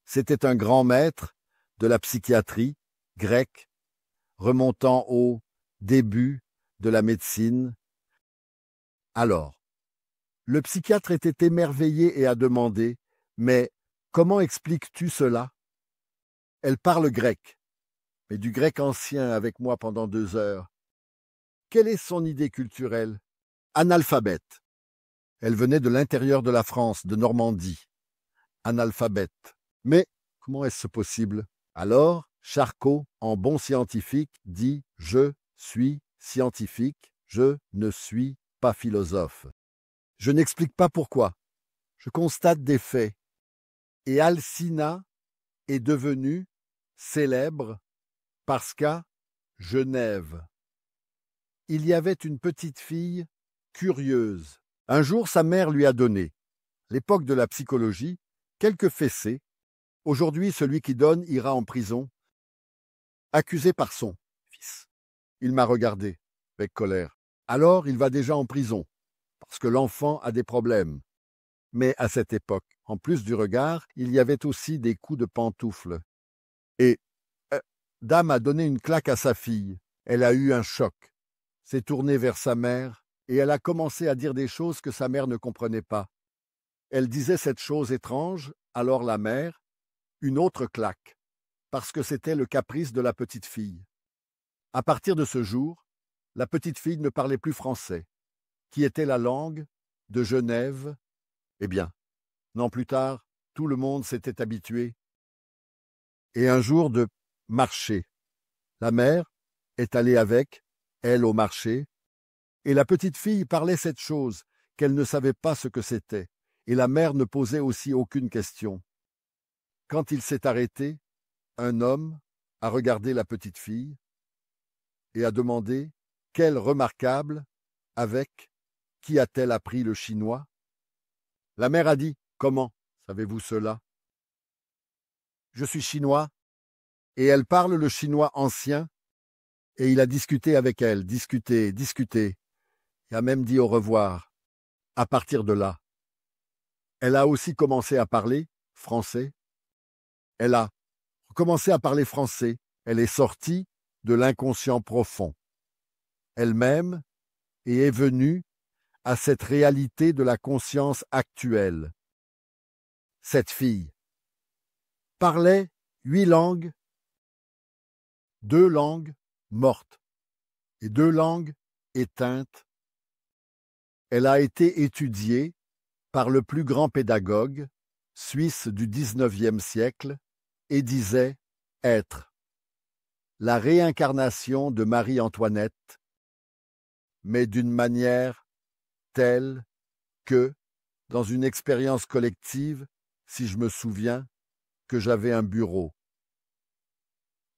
C'était un grand maître de la psychiatrie grecque, remontant au début de la médecine. Alors, le psychiatre était émerveillé et a demandé « Mais comment expliques-tu cela ?» Elle parle grec, mais du grec ancien avec moi pendant 2 heures. Quelle est son idée culturelle? Analphabète. Elle venait de l'intérieur de la France, de Normandie. Analphabète. Mais comment est-ce possible? Alors, Charcot, en bon scientifique, dit « Je suis scientifique, je ne suis pas philosophe. » Je n'explique pas pourquoi. Je constate des faits. Et Alcina est devenue célèbre parce qu'à Genève, il y avait une petite fille curieuse. Un jour, sa mère lui a donné, l'époque de la psychologie, quelques fessées. Aujourd'hui, celui qui donne ira en prison, accusé par son fils. Il m'a regardé avec colère. Alors, il va déjà en prison, parce que l'enfant a des problèmes. Mais à cette époque, en plus du regard, il y avait aussi des coups de pantoufle. Et Dame a donné une claque à sa fille. Elle a eu un choc, s'est tournée vers sa mère, et elle a commencé à dire des choses que sa mère ne comprenait pas. Elle disait cette chose étrange, alors la mère, une autre claque, parce que c'était le caprice de la petite fille. À partir de ce jour, la petite fille ne parlait plus français, qui était la langue de Genève. Eh bien, non plus tard, tout le monde s'était habitué. Et un jour de marché, la mère est allée avec, elle au marché, et la petite fille parlait cette chose qu'elle ne savait pas ce que c'était, et la mère ne posait aussi aucune question. Quand il s'est arrêté, un homme a regardé la petite fille et a demandé « Quelle remarquable, avec qui a-t-elle appris le chinois ?» La mère a dit « Comment savez-vous cela ?»« Je suis chinois, et elle parle le chinois ancien, et il a discuté avec elle, discuté, et a même dit au revoir. À partir de là, elle a aussi commencé à parler français. Elle a commencé à parler français. Elle est sortie de l'inconscient profond. Elle-même et est venue à cette réalité de la conscience actuelle. Cette fille parlait 8 langues, 2 langues mortes et 2 langues éteintes. Elle a été étudiée par le plus grand pédagogue suisse du XIXe siècle et disait être la réincarnation de Marie-Antoinette, mais d'une manière telle que, dans une expérience collective, si je me souviens, que j'avais un bureau.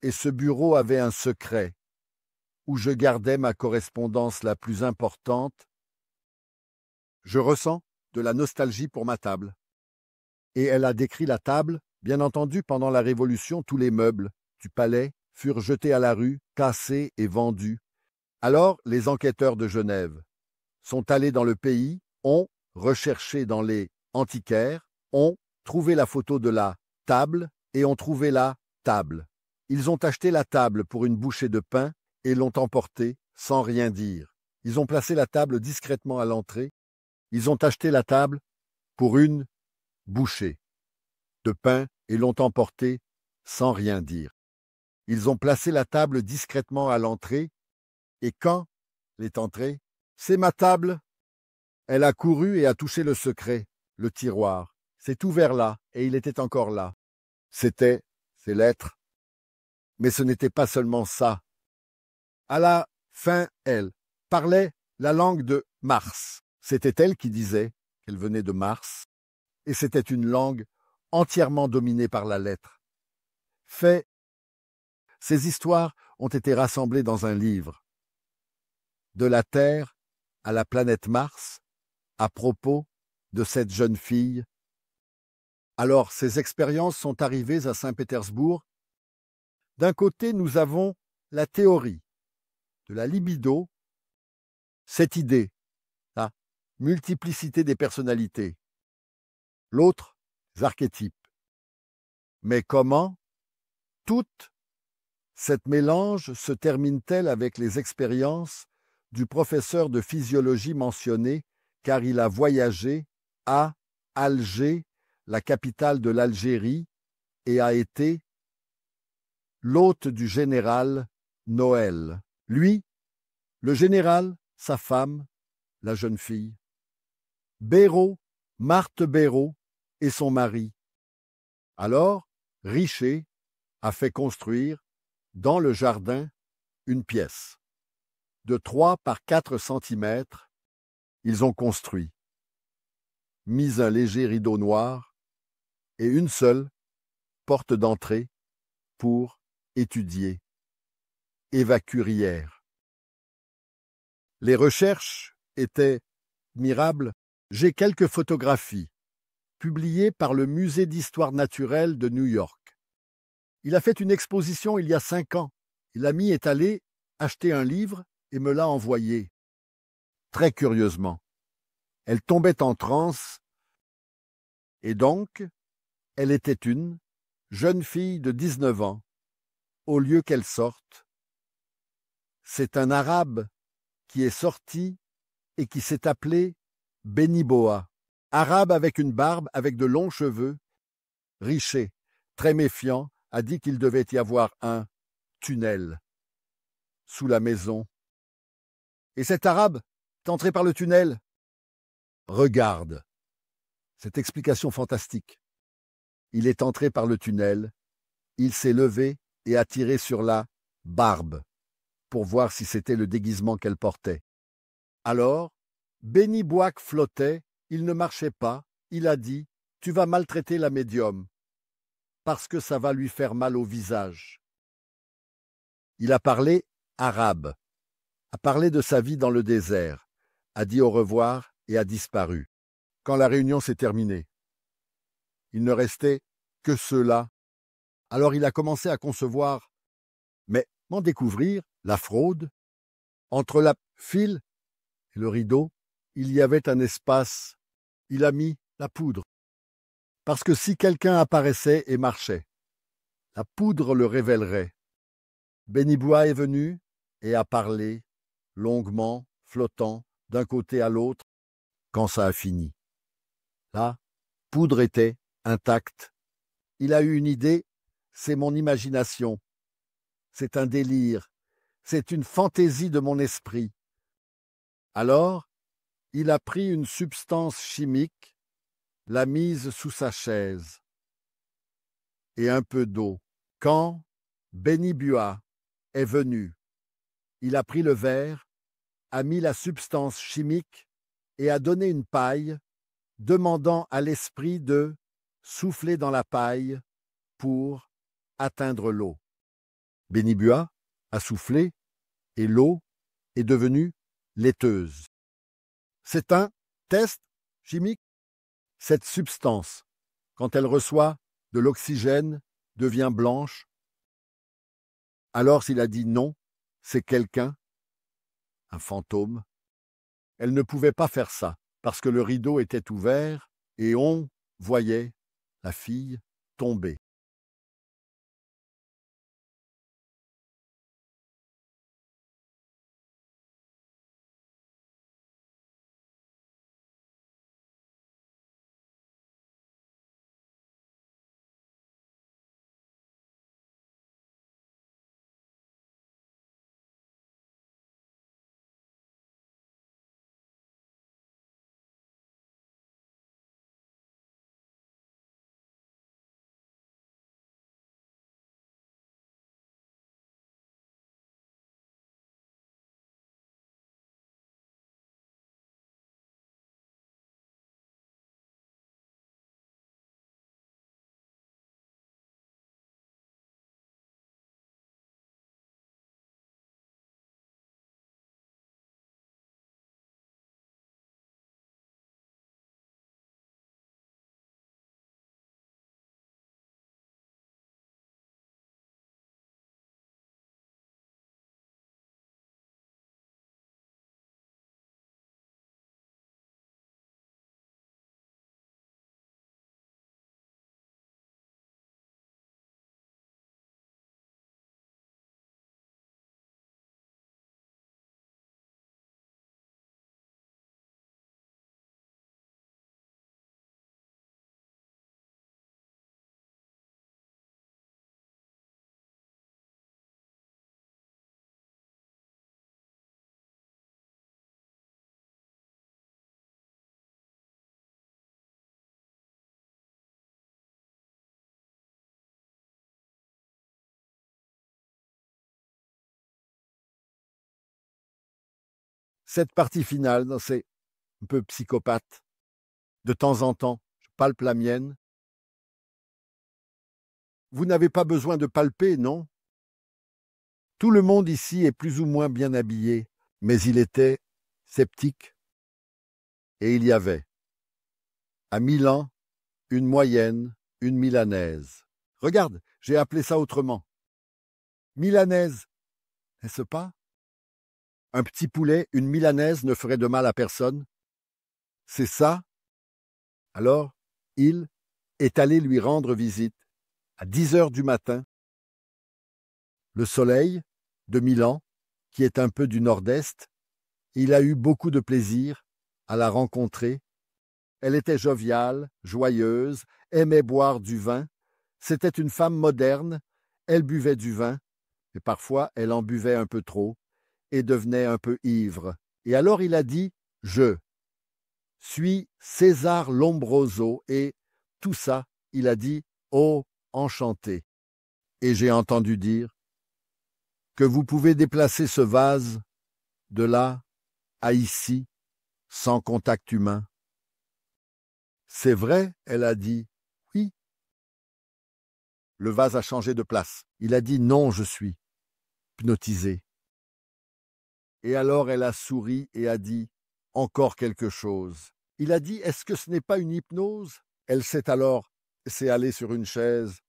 Et ce bureau avait un secret, où je gardais ma correspondance la plus importante. Je ressens de la nostalgie pour ma table. Et elle a décrit la table. Bien entendu, pendant la Révolution, tous les meubles du palais furent jetés à la rue, cassés et vendus. Alors, les enquêteurs de Genève sont allés dans le pays, ont recherché dans les antiquaires, ont trouvé la photo de la table et ont trouvé la table. Ils ont acheté la table pour une bouchée de pain et l'ont emportée sans rien dire. Ils ont placé la table discrètement à l'entrée. Ils ont acheté la table pour une bouchée de pain et l'ont emportée sans rien dire. Ils ont placé la table discrètement à l'entrée et quand elle est entrée, « C'est ma table !» Elle a couru et a touché le secret, le tiroir. C'est ouvert là et il était encore là. C'était ses lettres. Mais ce n'était pas seulement ça. À la fin, elle parlait la langue de Mars. C'était elle qui disait qu'elle venait de Mars, et c'était une langue entièrement dominée par la lettre. Ces histoires ont été rassemblées dans un livre. De la Terre à la planète Mars, à propos de cette jeune fille. Alors, ces expériences sont arrivées à Saint-Pétersbourg. D'un côté, nous avons la théorie de la libido, cette idée, la multiplicité des personnalités. L'autre, les archétypes. Mais comment toute cette mélange se termine-t-elle avec les expériences du professeur de physiologie mentionné, car il a voyagé à Alger, la capitale de l'Algérie, et a été l'hôte du général Noël. Lui, le général, sa femme, la jeune fille. Béraud, Marthe Béraud et son mari. Alors, Richer a fait construire, dans le jardin, une pièce. De 3 par 4 centimètres, ils ont construit. mis un léger rideau noir et une seule porte d'entrée pour étudier. Eva Curière. Les recherches étaient admirables. J'ai quelques photographies publiées par le Musée d'histoire naturelle de New York. Il a fait une exposition il y a 5 ans. L'ami est allé acheter un livre et me l'a envoyé. Très curieusement. Elle tombait en transe et donc, elle était une jeune fille de 19 ans, au lieu qu'elle sorte. C'est un Arabe qui est sorti et qui s'est appelé Beniboa. Arabe avec une barbe, avec de longs cheveux, Richer, très méfiant, a dit qu'il devait y avoir un tunnel sous la maison. Et cet Arabe est entré par le tunnel. Regarde cette explication fantastique. Il est entré par le tunnel, il s'est levé et a tiré sur la barbe pour voir si c'était le déguisement qu'elle portait. Alors, Béni Bouac flottait, il ne marchait pas, il a dit « Tu vas maltraiter la médium, parce que ça va lui faire mal au visage. » Il a parlé arabe, a parlé de sa vie dans le désert, a dit au revoir et a disparu. Quand la réunion s'est terminée, il ne restait que ceux-là. Alors il a commencé à concevoir, mais m'en découvrir, la fraude. Entre la file et le rideau, il y avait un espace. Il a mis la poudre. Parce que si quelqu'un apparaissait et marchait, la poudre le révélerait. Beniboua est venu et a parlé, longuement, flottant, d'un côté à l'autre, quand ça a fini. La poudre était intacte. Il a eu une idée, c'est mon imagination. C'est un délire, c'est une fantaisie de mon esprit. Alors, il a pris une substance chimique, l'a mise sous sa chaise, et un peu d'eau. Quand Beniboua est venu, il a pris le verre, a mis la substance chimique et a donné une paille, demandant à l'esprit de souffler dans la paille pour atteindre l'eau. Beniboua a soufflé et l'eau est devenue laiteuse. C'est un test chimique. Cette substance, quand elle reçoit de l'oxygène, devient blanche. Alors s'il a dit non, c'est quelqu'un, un fantôme. Elle ne pouvait pas faire ça, parce que le rideau était ouvert et on voyait la fille tomber. Cette partie finale, c'est un peu psychopathe. De temps en temps, je palpe la mienne. Vous n'avez pas besoin de palper, non? Tout le monde ici est plus ou moins bien habillé, mais il était sceptique. Et il y avait, à Milan, une moyenne, une milanaise. Regarde, j'ai appelé ça autrement. Milanaise, n'est-ce pas? Un petit poulet, une milanaise ne ferait de mal à personne. C'est ça? Alors, il est allé lui rendre visite à 10 heures du matin. Le soleil de Milan, qui est un peu du nord-est, il a eu beaucoup de plaisir à la rencontrer. Elle était joviale, joyeuse, aimait boire du vin. C'était une femme moderne, elle buvait du vin, et parfois elle en buvait un peu trop, et devenait un peu ivre. Et alors il a dit « Je suis César Lombroso » et tout ça, il a dit « Oh, enchanté ». Et j'ai entendu dire que vous pouvez déplacer ce vase de là à ici sans contact humain. C'est vrai, elle a dit « Oui ». Le vase a changé de place. Il a dit « Non, je suis hypnotisé ». Et alors elle a souri et a dit « Encore quelque chose ». Il a dit « Est-ce que ce n'est pas une hypnose ?» Elle s'est alors laissée aller sur une chaise,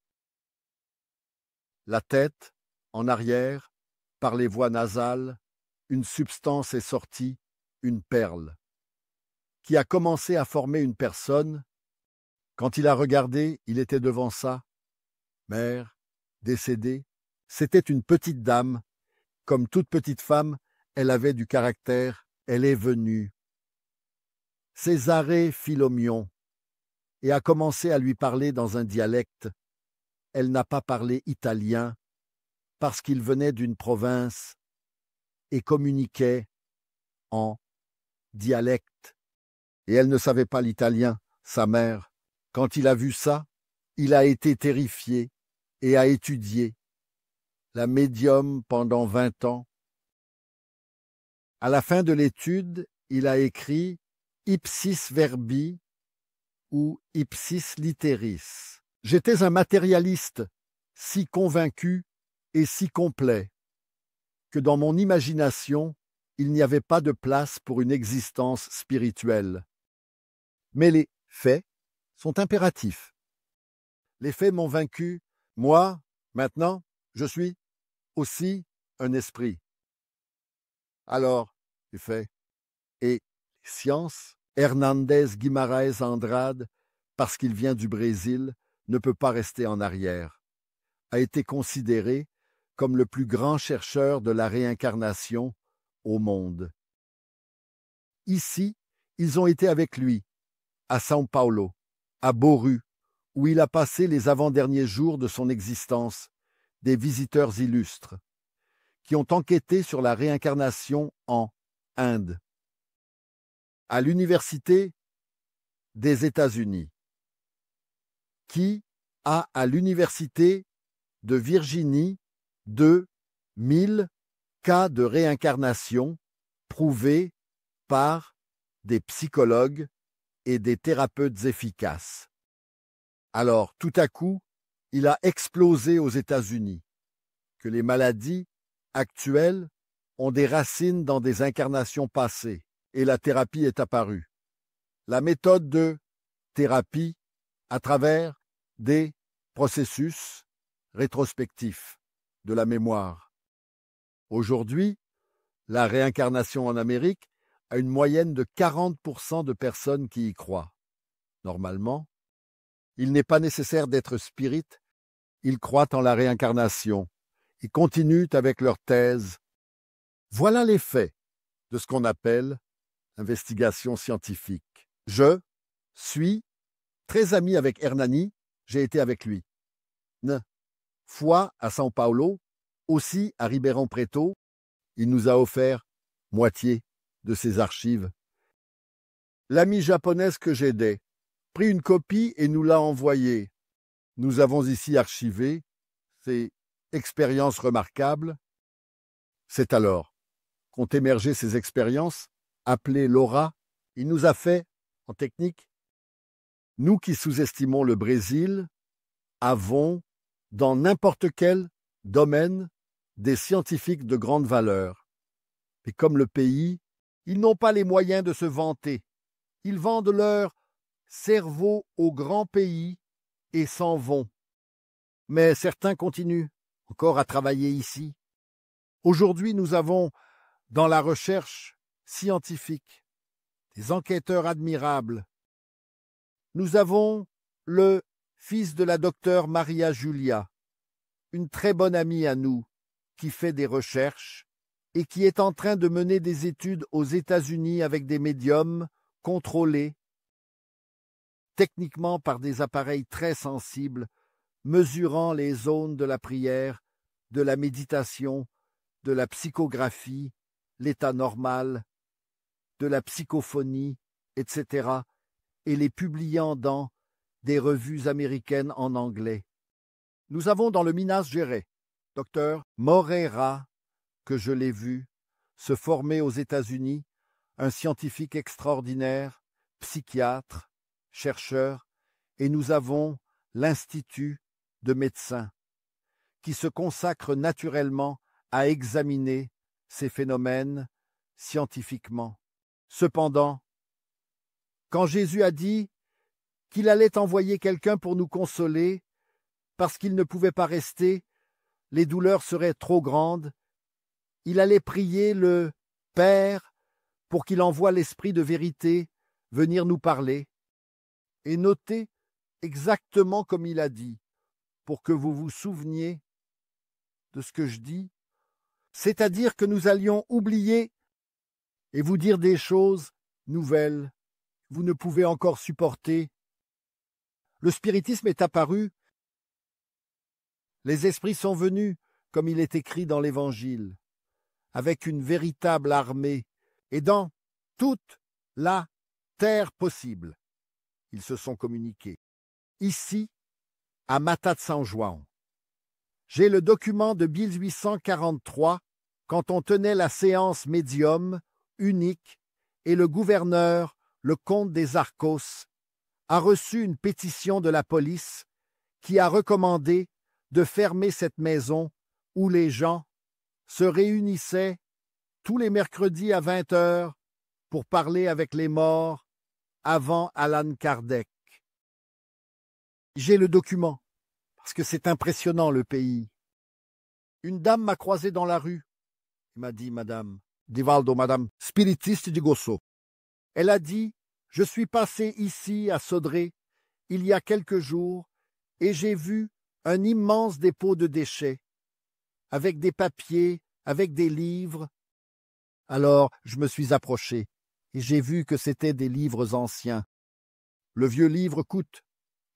la tête en arrière, par les voies nasales, une substance est sortie, une perle, qui a commencé à former une personne. Quand il a regardé, il était devant ça, mère, décédée. C'était une petite dame. Comme toute petite femme, elle avait du caractère. Elle est venue. Césarée Philomion, et a commencé à lui parler dans un dialecte. Elle n'a pas parlé italien, parce qu'il venait d'une province et communiquait en dialecte. Et elle ne savait pas l'italien, sa mère. Quand il a vu ça, il a été terrifié et a étudié la médium pendant 20 ans. À la fin de l'étude, il a écrit Ipsis verbi ou Ipsis litteris. J'étais un matérialiste, si convaincu et si complet, que dans mon imagination, il n'y avait pas de place pour une existence spirituelle. Mais les faits sont impératifs. Les faits m'ont vaincu. Moi, maintenant, je suis aussi un esprit. Alors, les faits. Et science, Hernandez Guimarães Andrade, parce qu'il vient du Brésil, ne peut pas rester en arrière. A été considéré comme le plus grand chercheur de la réincarnation au monde. Ici, ils ont été avec lui, à São Paulo, à Bauru, où il a passé les avant-derniers jours de son existence, des visiteurs illustres, qui ont enquêté sur la réincarnation en Inde, à l'Université des États-Unis, qui a à l'Université de Virginie 2000 cas de réincarnation prouvés par des psychologues et des thérapeutes efficaces. Alors, tout à coup, il a explosé aux États-Unis que les maladies actuelles ont des racines dans des incarnations passées et la thérapie est apparue. La méthode de thérapie à travers des processus rétrospectifs de la mémoire. Aujourd'hui, la réincarnation en Amérique a une moyenne de 40% de personnes qui y croient. Normalement, il n'est pas nécessaire d'être spirit, ils croient en la réincarnation et continuent avec leur thèse. Voilà les faits de ce qu'on appelle investigation scientifique. Je suis très ami avec Hernani, j'ai été avec lui. Une fois à São Paulo, aussi à Ribeirão Preto, il nous a offert moitié de ses archives. L'ami japonaise que j'aidais prit une copie et nous l'a envoyée. Nous avons ici archivé ces expériences remarquables. C'est alors qu'ont émergé ces expériences, appelées Laura. Il nous a fait, en technique, Nous qui sous-estimons le Brésil avons, dans n'importe quel domaine, des scientifiques de grande valeur. Et comme le pays, ils n'ont pas les moyens de se vanter. Ils vendent leur cerveau au grand pays et s'en vont. Mais certains continuent encore à travailler ici. Aujourd'hui, nous avons, dans la recherche scientifique, des enquêteurs admirables. Nous avons le fils de la docteure Maria Julia, une très bonne amie à nous, qui fait des recherches et qui est en train de mener des études aux États-Unis avec des médiums contrôlés techniquement par des appareils très sensibles, mesurant les zones de la prière, de la méditation, de la psychographie, l'état normal, de la psychophonie, etc., et les publiant dans des revues américaines en anglais. Nous avons dans le Minas Gerais, Dr Moreira, que je l'ai vu, se former aux États-Unis, un scientifique extraordinaire, psychiatre, chercheur, et nous avons l'Institut de médecins, qui se consacre naturellement à examiner ces phénomènes scientifiquement. Cependant, quand Jésus a dit qu'il allait envoyer quelqu'un pour nous consoler, parce qu'il ne pouvait pas rester, les douleurs seraient trop grandes, il allait prier le Père pour qu'il envoie l'Esprit de vérité venir nous parler, et notez exactement comme il a dit, pour que vous vous souveniez de ce que je dis, c'est-à-dire que nous allions oublier et vous dire des choses nouvelles que vous ne pouvez encore supporter. Le spiritisme est apparu, les esprits sont venus, comme il est écrit dans l'Évangile, avec une véritable armée, et dans toute la terre possible. Ils se sont communiqués. Ici, à Mata de San Juan. J'ai le document de 1843, quand on tenait la séance médium unique, et le gouverneur, le comte des Arcos, a reçu une pétition de la police qui a recommandé de fermer cette maison où les gens se réunissaient tous les mercredis à 20 heures pour parler avec les morts avant Allan Kardec. J'ai le document, parce que c'est impressionnant le pays. Une dame m'a croisé dans la rue. Elle m'a dit, Madame Divaldo, Madame Spiritiste de Gosso. Elle a dit, je suis passé ici à Sodré il y a quelques jours et j'ai vu un immense dépôt de déchets, avec des papiers, avec des livres. Alors je me suis approché et j'ai vu que c'étaient des livres anciens. Le vieux livre coûte.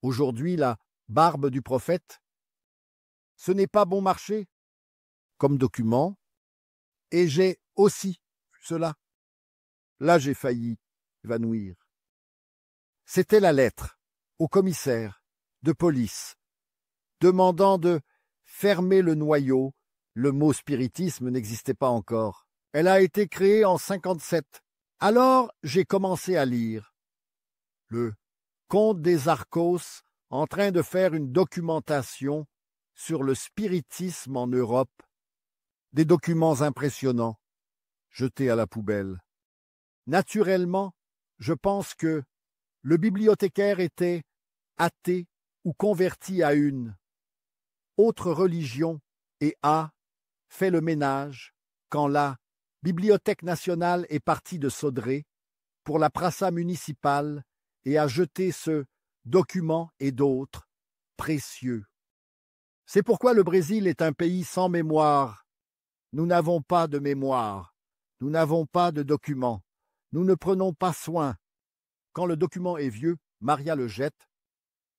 Aujourd'hui, la barbe du prophète. Ce n'est pas bon marché comme document, et j'ai aussi cela. Là, j'ai failli évanouir. C'était la lettre au commissaire de police demandant de fermer le noyau. Le mot spiritisme n'existait pas encore. Elle a été créée en 57. Alors, j'ai commencé à lire. Le comte des Arcos en train de faire une documentation sur le spiritisme en Europe. Des documents impressionnants, jetés à la poubelle. Naturellement, je pense que le bibliothécaire était athée ou converti à une autre religion et a fait le ménage quand la Bibliothèque nationale est partie de Sodré pour la Praça municipale et a jeté ce document et d'autres précieux. C'est pourquoi le Brésil est un pays sans mémoire. Nous n'avons pas de mémoire, nous n'avons pas de documents, nous ne prenons pas soin. Quand le document est vieux, Maria le jette.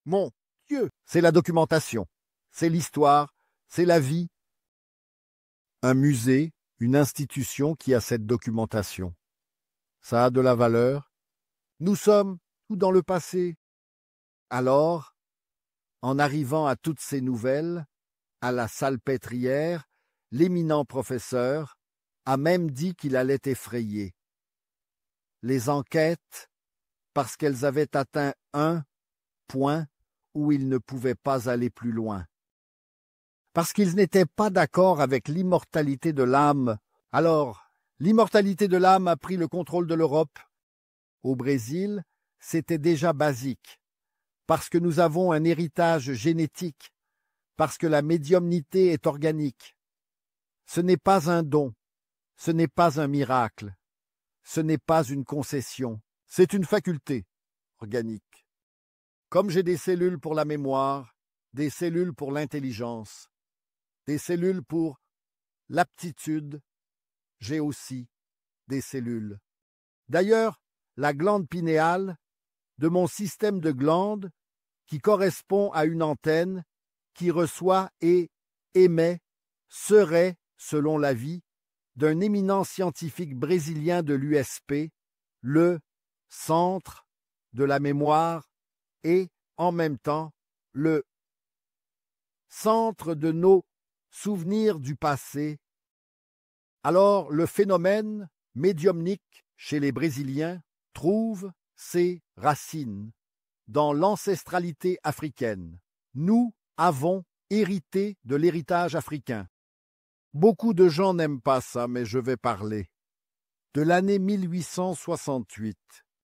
Mon Dieu, c'est la documentation, c'est l'histoire, c'est la vie. Un musée, une institution qui a cette documentation. Ça a de la valeur. Nous sommes tout dans le passé. Alors, en arrivant à toutes ces nouvelles, à la salpêtrière, l'éminent professeur a même dit qu'il allait effrayer. Les enquêtes, parce qu'elles avaient atteint un point où ils ne pouvaient pas aller plus loin. Parce qu'ils n'étaient pas d'accord avec l'immortalité de l'âme. Alors, l'immortalité de l'âme a pris le contrôle de l'Europe. Au Brésil, c'était déjà basique, parce que nous avons un héritage génétique, parce que la médiumnité est organique. Ce n'est pas un don, ce n'est pas un miracle, ce n'est pas une concession, c'est une faculté organique. Comme j'ai des cellules pour la mémoire, des cellules pour l'intelligence, des cellules pour l'aptitude, j'ai aussi des cellules. D'ailleurs, la glande pinéale de mon système de glandes, qui correspond à une antenne qui reçoit et émet, serait, selon l'avis d'un éminent scientifique brésilien de l'USP, le centre de la mémoire et, en même temps, le centre de nos souvenirs du passé. Alors, le phénomène médiumnique chez les Brésiliens trouve ses racines dans l'ancestralité africaine. Nous avons hérité de l'héritage africain. Beaucoup de gens n'aiment pas ça, mais je vais parler. De l'année 1868,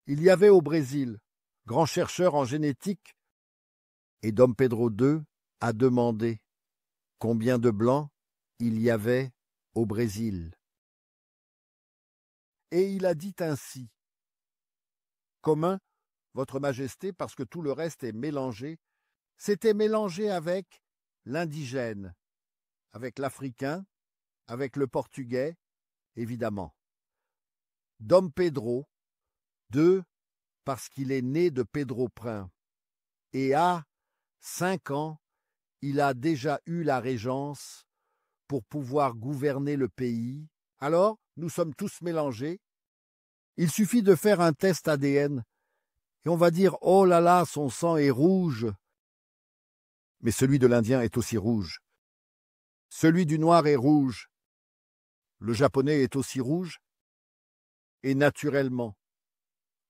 il y avait au Brésil, grand chercheur en génétique, et Dom Pedro II a demandé combien de blancs il y avait au Brésil. Et il a dit ainsi: commun, Votre Majesté, parce que tout le reste est mélangé, c'était mélangé avec l'indigène, avec l'africain, avec le portugais, évidemment. Dom Pedro II, parce qu'il est né de Pedro Prin, et à 5 ans, il a déjà eu la régence pour pouvoir gouverner le pays. Alors, nous sommes tous mélangés. Il suffit de faire un test ADN et on va dire « Oh là là, son sang est rouge !» Mais celui de l'Indien est aussi rouge. Celui du Noir est rouge. Le Japonais est aussi rouge. Et naturellement,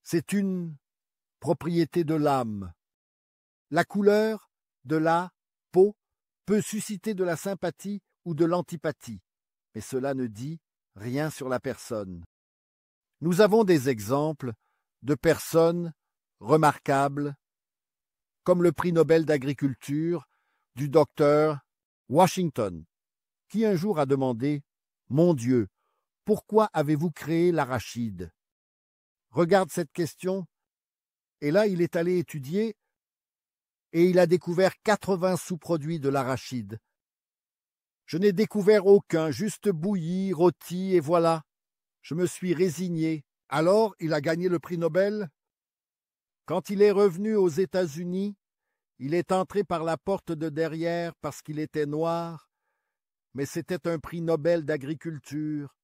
c'est une propriété de l'âme. La couleur de la peau peut susciter de la sympathie ou de l'antipathie, mais cela ne dit rien sur la personne. Nous avons des exemples de personnes remarquables, comme le prix Nobel d'agriculture du docteur Washington, qui un jour a demandé « Mon Dieu, pourquoi avez-vous créé l'arachide ?» Regarde cette question, et là il est allé étudier et il a découvert 80 sous-produits de l'arachide. Je n'ai découvert aucun, juste bouilli, rôti, et voilà. Je me suis résigné. Alors, il a gagné le prix Nobel. Quand il est revenu aux États-Unis, il est entré par la porte de derrière parce qu'il était noir, mais c'était un prix Nobel d'agriculture,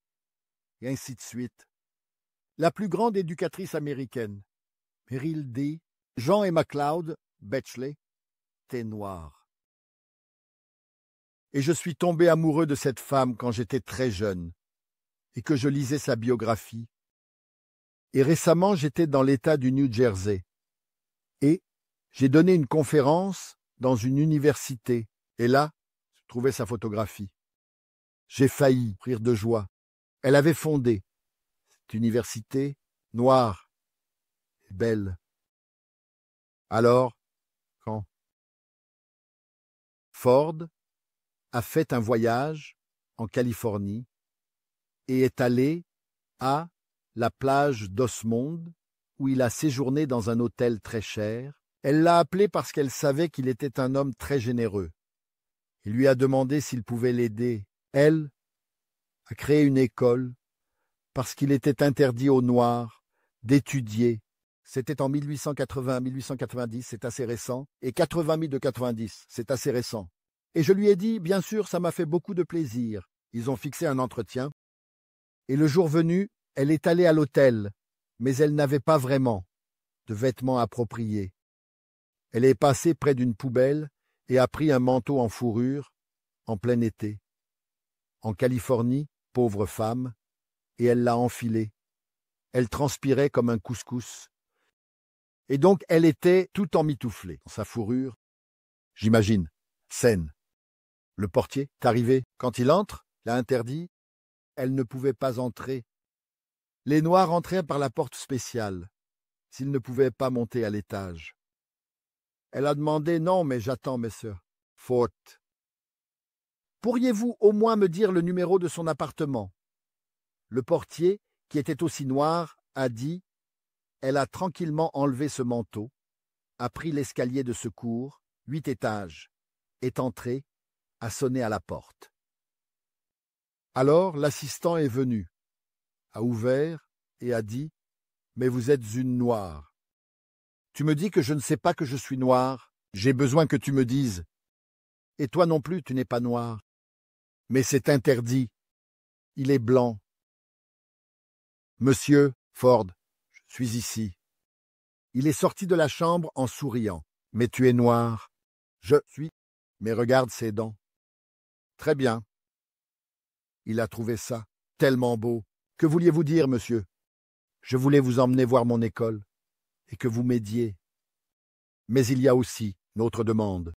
et ainsi de suite. La plus grande éducatrice américaine, Meryl D. Jean et MacLeod, Bechley, était noir. Et je suis tombé amoureux de cette femme quand j'étais très jeune et que je lisais sa biographie. Et récemment, j'étais dans l'État du New Jersey et j'ai donné une conférence dans une université. Et là, je trouvais sa photographie. J'ai failli rire de joie. Elle avait fondé cette université noire et belle. Alors, quand Ford a fait un voyage en Californie et est allé à la plage d'Osmond, où il a séjourné dans un hôtel très cher. Elle l'a appelé parce qu'elle savait qu'il était un homme très généreux. Il lui a demandé s'il pouvait l'aider, elle, à créer une école, parce qu'il était interdit aux Noirs d'étudier. C'était en 1880-1890, c'est assez récent, et 80 000 de 90, c'est assez récent. Et je lui ai dit, bien sûr, ça m'a fait beaucoup de plaisir. Ils ont fixé un entretien. Et le jour venu, elle est allée à l'hôtel, mais elle n'avait pas vraiment de vêtements appropriés. Elle est passée près d'une poubelle et a pris un manteau en fourrure en plein été. En Californie, pauvre femme, et elle l'a enfilé. Elle transpirait comme un couscous. Et donc elle était tout emmitouflée dans sa fourrure. J'imagine. Scène. Le portier est arrivé. Quand il entre, l'a interdit. Elle ne pouvait pas entrer. Les Noirs entrèrent par la porte spéciale, s'ils ne pouvaient pas monter à l'étage. Elle a demandé « Non, mais j'attends, mes sœurs. » Faute. Pourriez-vous au moins me dire le numéro de son appartement? Le portier, qui était aussi noir, a dit « Elle a tranquillement enlevé ce manteau, a pris l'escalier de secours, 8 étages, est entrée, a sonné à la porte. » Alors l'assistant est venu, a ouvert et a dit « Mais vous êtes une noire. Tu me dis que je ne sais pas que je suis noire. J'ai besoin que tu me dises. Et toi non plus, tu n'es pas noir. Mais c'est interdit. Il est blanc. Monsieur Ford, je suis ici. Il est sorti de la chambre en souriant. Mais tu es noir. Je suis. Mais regarde ses dents. Très bien. Il a trouvé ça tellement beau. Que vouliez-vous dire, monsieur? Je voulais vous emmener voir mon école et que vous m'aidiez. Mais il y a aussi une autre demande.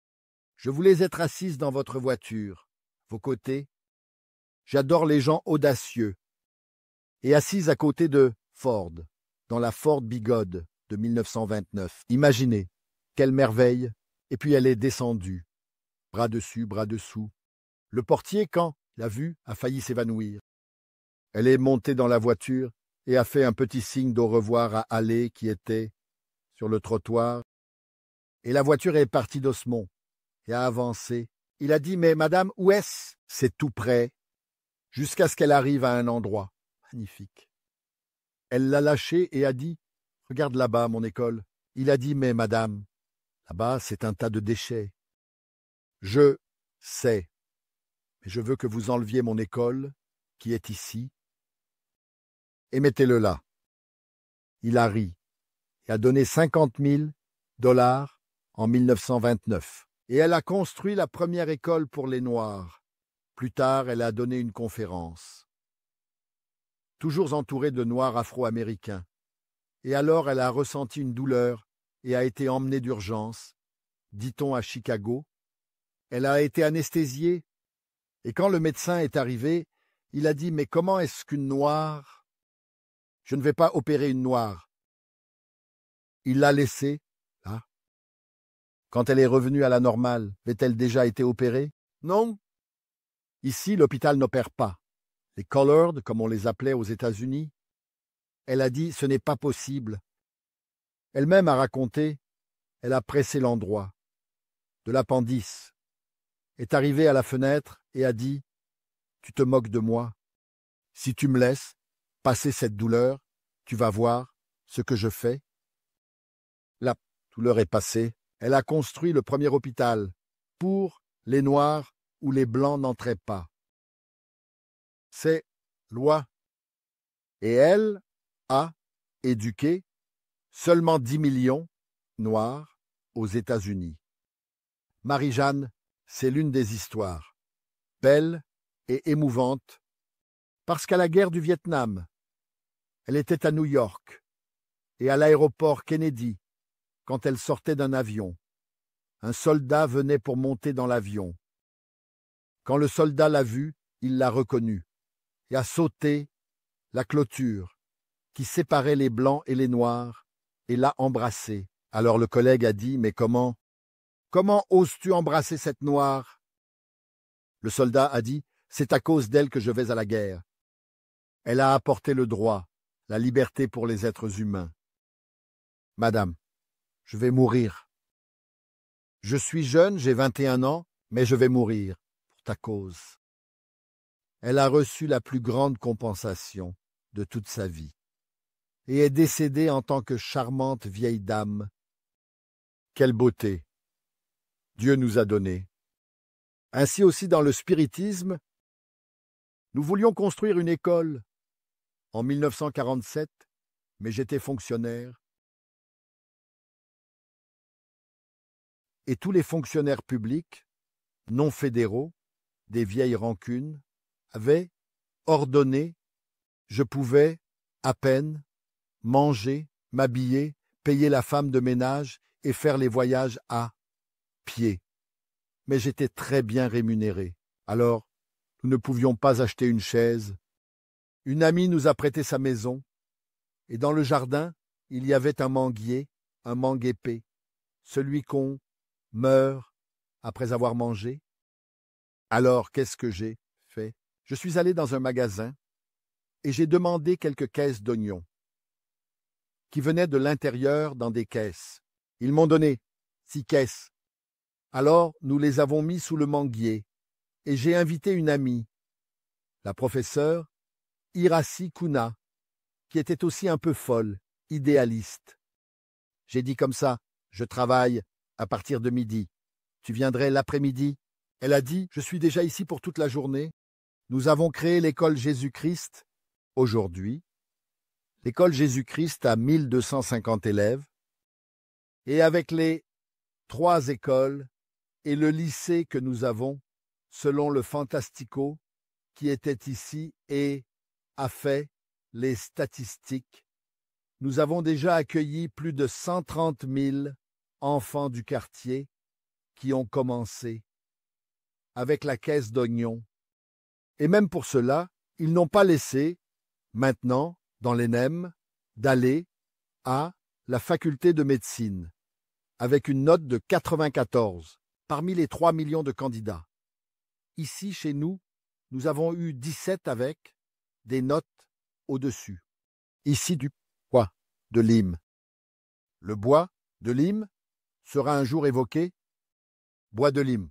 Je voulais être assise dans votre voiture, vos côtés. J'adore les gens audacieux. Et assise à côté de Ford, dans la Ford Bigode de 1929. Imaginez, quelle merveille. Et puis elle est descendue, bras dessus, bras dessous. Le portier, quand l'a vue, a failli s'évanouir. Elle est montée dans la voiture et a fait un petit signe d'au revoir à Allé qui était sur le trottoir. Et la voiture est partie d'Osmond et a avancé. Il a dit « Mais madame, où est-ce » C'est tout près, jusqu'à ce qu'elle arrive à un endroit. Magnifique. Elle l'a lâché et a dit « Regarde là-bas, mon école. » Il a dit « Mais madame, là-bas, c'est un tas de déchets. » Je sais, mais je veux que vous enleviez mon école, qui est ici, et mettez-le là. Il a ri et a donné 50 000 $ en 1929. Et elle a construit la première école pour les Noirs. Plus tard, elle a donné une conférence. Toujours entourée de Noirs afro-américains. Et alors, elle a ressenti une douleur et a été emmenée d'urgence, dit-on à Chicago. Elle a été anesthésiée. Et quand le médecin est arrivé, il a dit « Mais comment est-ce qu'une Noire... » Je ne vais pas opérer une Noire. Il l'a laissée, là. Quand elle est revenue à la normale, avait-elle déjà été opérée? Non. Ici, l'hôpital n'opère pas. Les colored, comme on les appelait aux États-Unis. Elle a dit « Ce n'est pas possible. » Elle-même a raconté, elle a pressé l'endroit. De l'appendice. Est arrivée à la fenêtre et a dit « Tu te moques de moi. Si tu me laisses passer cette douleur, tu vas voir ce que je fais. » La douleur est passée. Elle a construit le premier hôpital pour les Noirs où les Blancs n'entraient pas. C'est loi. Et elle a éduqué seulement 10 millions Noirs aux États-Unis. Marie-Jeanne, c'est l'une des histoires, belle et émouvante, parce qu'à la guerre du Vietnam, elle était à New York et à l'aéroport Kennedy quand elle sortait d'un avion. Un soldat venait pour monter dans l'avion. Quand le soldat l'a vue, il l'a reconnue et a sauté la clôture qui séparait les Blancs et les Noirs et l'a embrassée. Alors le collègue a dit « Mais comment oses-tu embrasser cette Noire ?» Le soldat a dit « C'est à cause d'elle que je vais à la guerre. Elle a apporté le droit, la liberté pour les êtres humains. Madame, je vais mourir. Je suis jeune, j'ai 21 ans, mais je vais mourir pour ta cause. » Elle a reçu la plus grande compensation de toute sa vie et est décédée en tant que charmante vieille dame. Quelle beauté Dieu nous a donné. Ainsi aussi dans le spiritisme, nous voulions construire une école en 1947, mais j'étais fonctionnaire. Et tous les fonctionnaires publics, non fédéraux, des vieilles rancunes, avaient ordonné, je pouvais, à peine, manger, m'habiller, payer la femme de ménage et faire les voyages à pied. Mais j'étais très bien rémunéré. Alors, nous ne pouvions pas acheter une chaise. Une amie nous a prêté sa maison, et dans le jardin, il y avait un manguier, un mangue épais, celui qu'on meurt après avoir mangé. Alors, qu'est-ce que j'ai fait? Je suis allé dans un magasin et j'ai demandé quelques caisses d'oignons qui venaient de l'intérieur dans des caisses. Ils m'ont donné 6 caisses. Alors, nous les avons mis sous le manguier et j'ai invité une amie, la professeure Hirasi Kuna, qui était aussi un peu folle, idéaliste. J'ai dit comme ça, je travaille à partir de midi. Tu viendrais l'après-midi? Elle a dit, je suis déjà ici pour toute la journée. Nous avons créé l'école Jésus-Christ. Aujourd'hui, l'école Jésus-Christ a 1250 élèves. Et avec les 3 écoles et le lycée que nous avons, selon le Fantastico, qui était ici et a fait les statistiques, nous avons déjà accueilli plus de 130 000 enfants du quartier qui ont commencé avec la caisse d'oignons. Et même pour cela, ils n'ont pas laissé, maintenant, dans l'ENEM, d'aller à la faculté de médecine, avec une note de 94, parmi les 3 millions de candidats. Ici, chez nous, nous avons eu 17 avec des notes au-dessus. Ici, du bois de lime. Le bois de lime sera un jour évoqué. Bois de lime,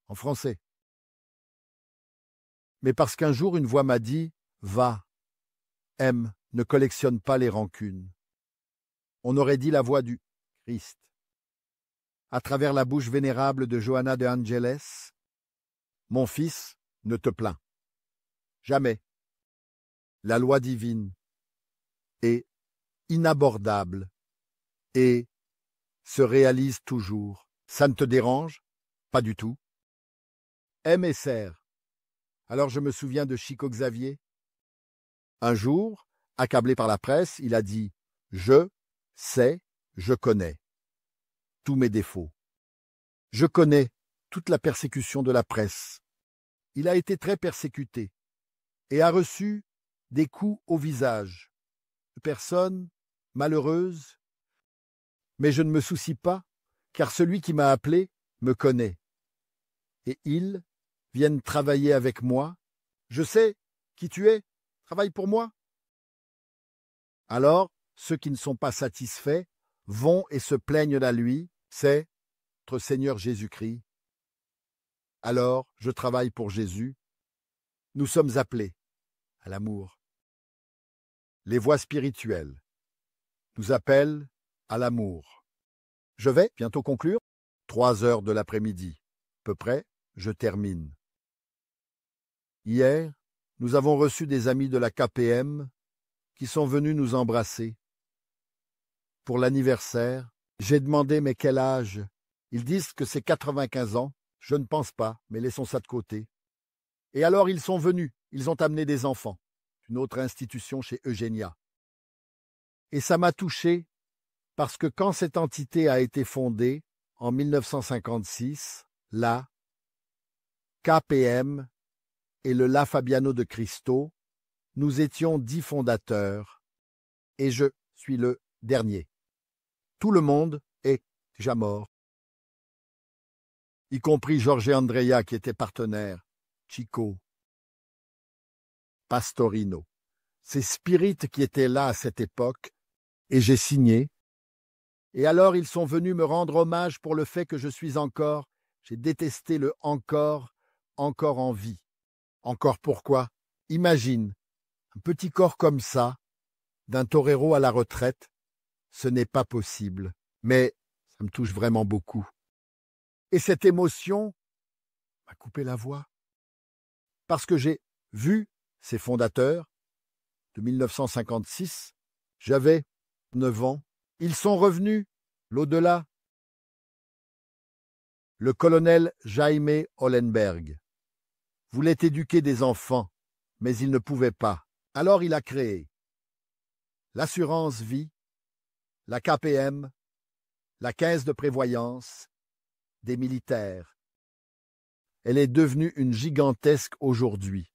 en français. Mais parce qu'un jour une voix m'a dit « Va, aime, ne collectionne pas les rancunes ». On aurait dit la voix du Christ. À travers la bouche vénérable de Johanna de Angeles, mon fils, ne te plains. Jamais. La loi divine est inabordable et se réalise toujours. Ça ne te dérange? Pas du tout. Aime et sers. Alors je me souviens de Chico Xavier. Un jour, accablé par la presse, il a dit « Je sais, je connais tous mes défauts. Je connais toute la persécution de la presse. » Il a été très persécuté et a reçu des coups au visage de personnes malheureuses. Mais je ne me soucie pas, car celui qui m'a appelé me connaît. Et ils viennent travailler avec moi. Je sais qui tu es, travaille pour moi. Alors, ceux qui ne sont pas satisfaits vont et se plaignent à lui, c'est notre Seigneur Jésus-Christ. Alors, je travaille pour Jésus. Nous sommes appelés à l'amour. Les voies spirituelles nous appellent à l'amour. Je vais bientôt conclure. 3 heures de l'après-midi. À peu près, je termine. Hier, nous avons reçu des amis de la KPM qui sont venus nous embrasser. Pour l'anniversaire, j'ai demandé mais quel âge? Ils disent que c'est 95 ans. Je ne pense pas, mais laissons ça de côté. Et alors ils sont venus, ils ont amené des enfants, une autre institution chez Eugénia. Et ça m'a touché parce que quand cette entité a été fondée en 1956, la KPM et le La Fabiano de Cristo, nous étions 10 fondateurs et je suis le dernier. Tout le monde est déjà mort, y compris Jorge Andrea qui était partenaire, Chico, Pastorino. Ces spirites qui étaient là à cette époque, et j'ai signé. Et alors ils sont venus me rendre hommage pour le fait que je suis encore, j'ai détesté le encore en vie. Encore pourquoi? Imagine, un petit corps comme ça, d'un torero à la retraite, ce n'est pas possible, mais ça me touche vraiment beaucoup. Et cette émotion m'a coupé la voix. Parce que j'ai vu ces fondateurs de 1956, j'avais 9 ans, ils sont revenus, l'au-delà. Le colonel Jaime Hollenberg voulait éduquer des enfants, mais il ne pouvait pas. Alors il a créé l'assurance vie, la KPM, la caisse de prévoyance, des militaires. Elle est devenue une gigantesque aujourd'hui,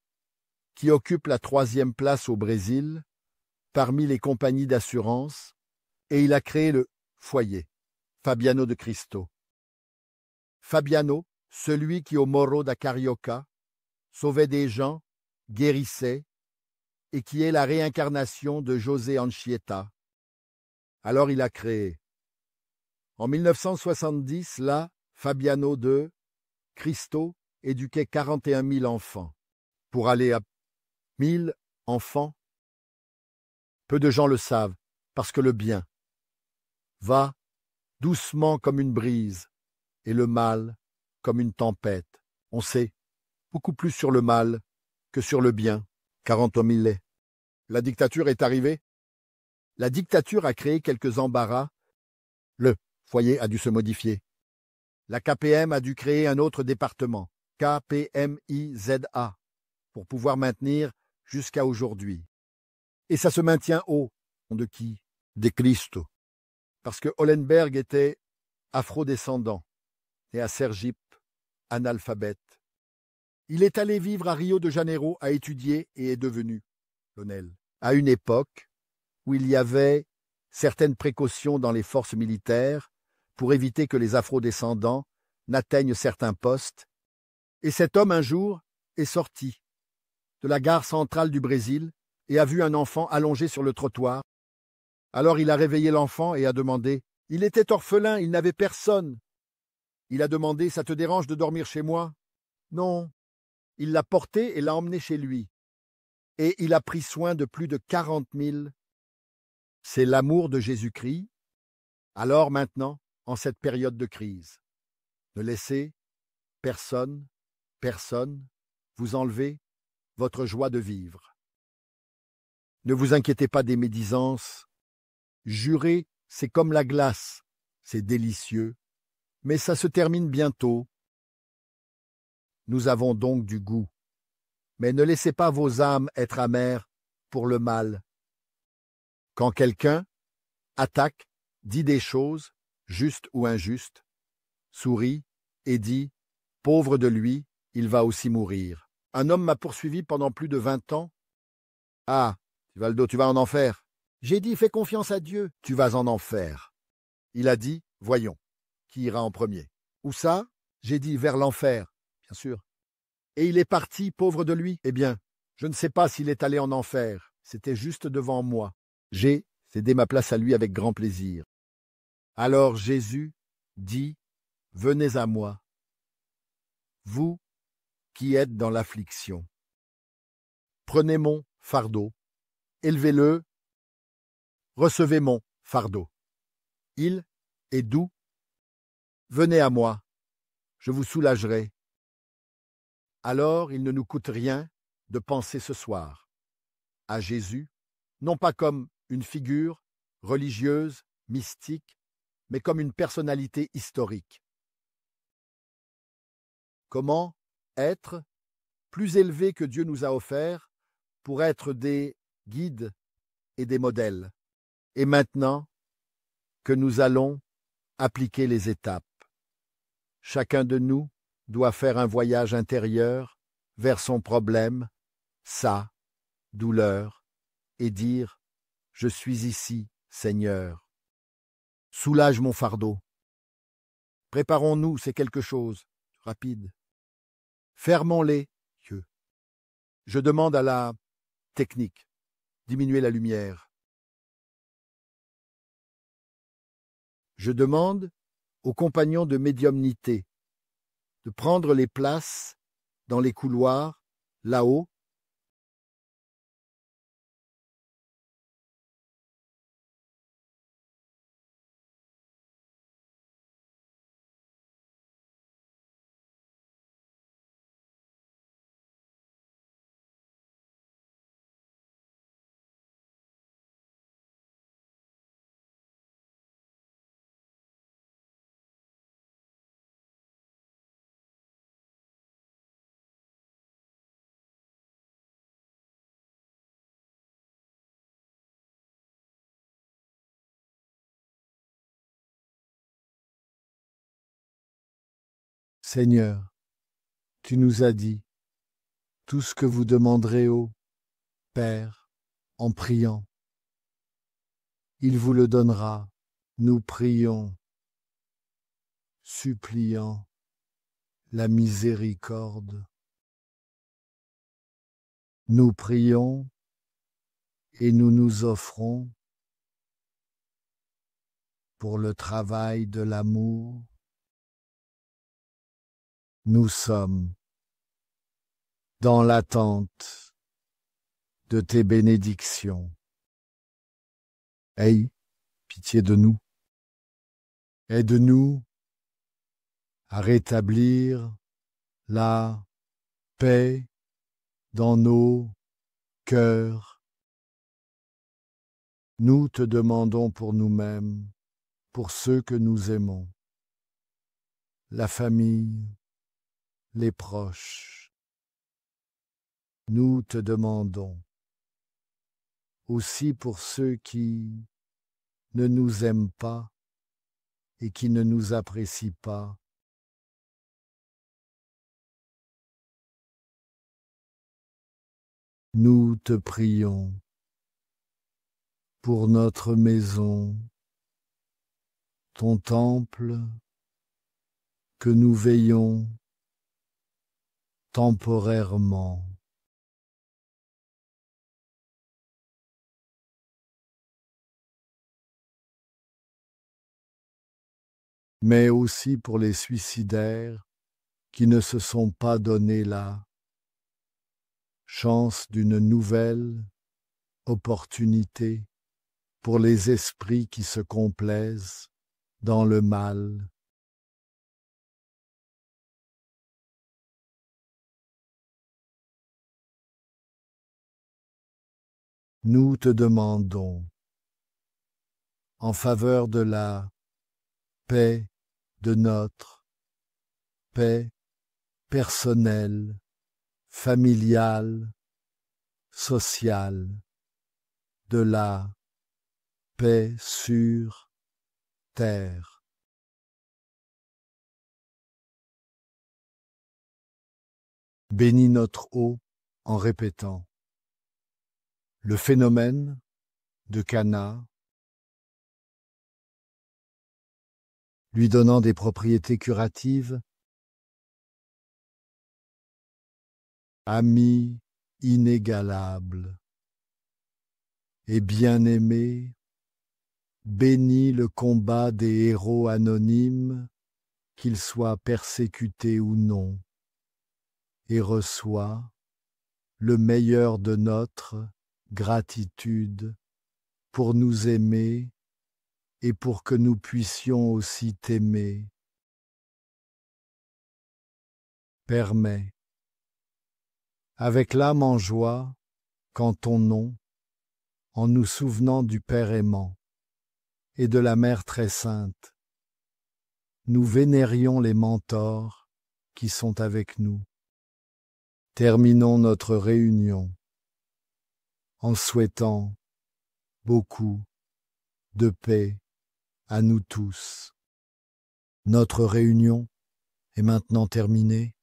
qui occupe la 3e place au Brésil, parmi les compagnies d'assurance, et il a créé le foyer, Fabiano de Cristo. Fabiano, celui qui au Morro da Carioca sauvait des gens, guérissait, et qui est la réincarnation de José Anchieta. Alors il a créé. En 1970, là, Fabiano de Cristo éduquait 41 000 enfants. Pour aller à 1000 enfants, peu de gens le savent, parce que le bien va doucement comme une brise et le mal comme une tempête. On sait beaucoup plus sur le mal que sur le bien. 40 000. La dictature est arrivée. La dictature a créé quelques embarras. Le foyer a dû se modifier. La KPM a dû créer un autre département, KPMIZA, pour pouvoir maintenir jusqu'à aujourd'hui. Et ça se maintient au nom de qui? De Cristo. Parce que Hollenberg était afro-descendant et à Sergipe, analphabète. Il est allé vivre à Rio de Janeiro à étudier et est devenu colonel. À une époque où il y avait certaines précautions dans les forces militaires pour éviter que les afro-descendants n'atteignent certains postes, et cet homme un jour est sorti de la gare centrale du Brésil et a vu un enfant allongé sur le trottoir. Alors il a réveillé l'enfant et a demandé « Il était orphelin, il n'avait personne. » Il a demandé « Ça te dérange de dormir chez moi ?» Non. Il l'a porté et l'a emmené chez lui. Et il a pris soin de plus de 40 000. C'est l'amour de Jésus-Christ. Alors maintenant, en cette période de crise, ne laissez personne vous enlever votre joie de vivre. Ne vous inquiétez pas des médisances. Jurer, c'est comme la glace. C'est délicieux, mais ça se termine bientôt. Nous avons donc du goût. Mais ne laissez pas vos âmes être amères pour le mal. Quand quelqu'un attaque, dit des choses, justes ou injustes, sourit et dit « Pauvre de lui, il va aussi mourir. » Un homme m'a poursuivi pendant plus de 20 ans. « Ah, Valdo, tu vas en enfer. » J'ai dit « Fais confiance à Dieu, tu vas en enfer. » Il a dit « Voyons, qui ira en premier ?» Où ça? J'ai dit « Vers l'enfer, bien sûr. » Et il est parti, pauvre de lui. Eh bien, je ne sais pas s'il est allé en enfer. C'était juste devant moi. J'ai cédé ma place à lui avec grand plaisir. Alors Jésus dit, venez à moi, vous qui êtes dans l'affliction. Prenez mon fardeau, élevez-le, recevez mon fardeau. Il est doux. Venez à moi, je vous soulagerai. Alors il ne nous coûte rien de penser ce soir à Jésus, non pas comme une figure religieuse, mystique, mais comme une personnalité historique. Comment être plus élevé que Dieu nous a offert pour être des guides et des modèles. Et maintenant que nous allons appliquer les étapes, chacun de nous doit faire un voyage intérieur vers son problème, sa douleur, et dire « Je suis ici, Seigneur. Soulage mon fardeau. » Préparons-nous, c'est quelque chose, rapide. Fermons les yeux. Je demande à la technique, diminuer la lumière. Je demande aux compagnons de médiumnité de prendre les places dans les couloirs, là-haut, Seigneur, tu nous as dit, tout ce que vous demanderez au Père en priant, il vous le donnera. Nous prions, suppliant la miséricorde. Nous prions et nous nous offrons pour le travail de l'amour. Nous sommes dans l'attente de tes bénédictions. Aie pitié de nous. Aide-nous à rétablir la paix dans nos cœurs. Nous te demandons pour nous-mêmes, pour ceux que nous aimons, la famille, les proches. Nous te demandons aussi pour ceux qui ne nous aiment pas et qui ne nous apprécient pas. Nous te prions pour notre maison, ton temple, que nous veillons temporairement. Mais aussi pour les suicidaires qui ne se sont pas donné la chance d'une nouvelle opportunité, pour les esprits qui se complaisent dans le mal. Nous te demandons, en faveur de la paix de notre paix personnelle, familiale, sociale, de la paix sur terre. Bénis notre eau en répétant le phénomène de Cana, lui donnant des propriétés curatives, ami inégalable et bien-aimé, bénis le combat des héros anonymes, qu'ils soient persécutés ou non, et reçois le meilleur de notre gratitude pour nous aimer et pour que nous puissions aussi t'aimer. Permets, avec l'âme en joie, qu'en ton nom, en nous souvenant du Père aimant et de la Mère très sainte, nous vénérions les mentors qui sont avec nous. Terminons notre réunion en souhaitant beaucoup de paix à nous tous. Notre réunion est maintenant terminée.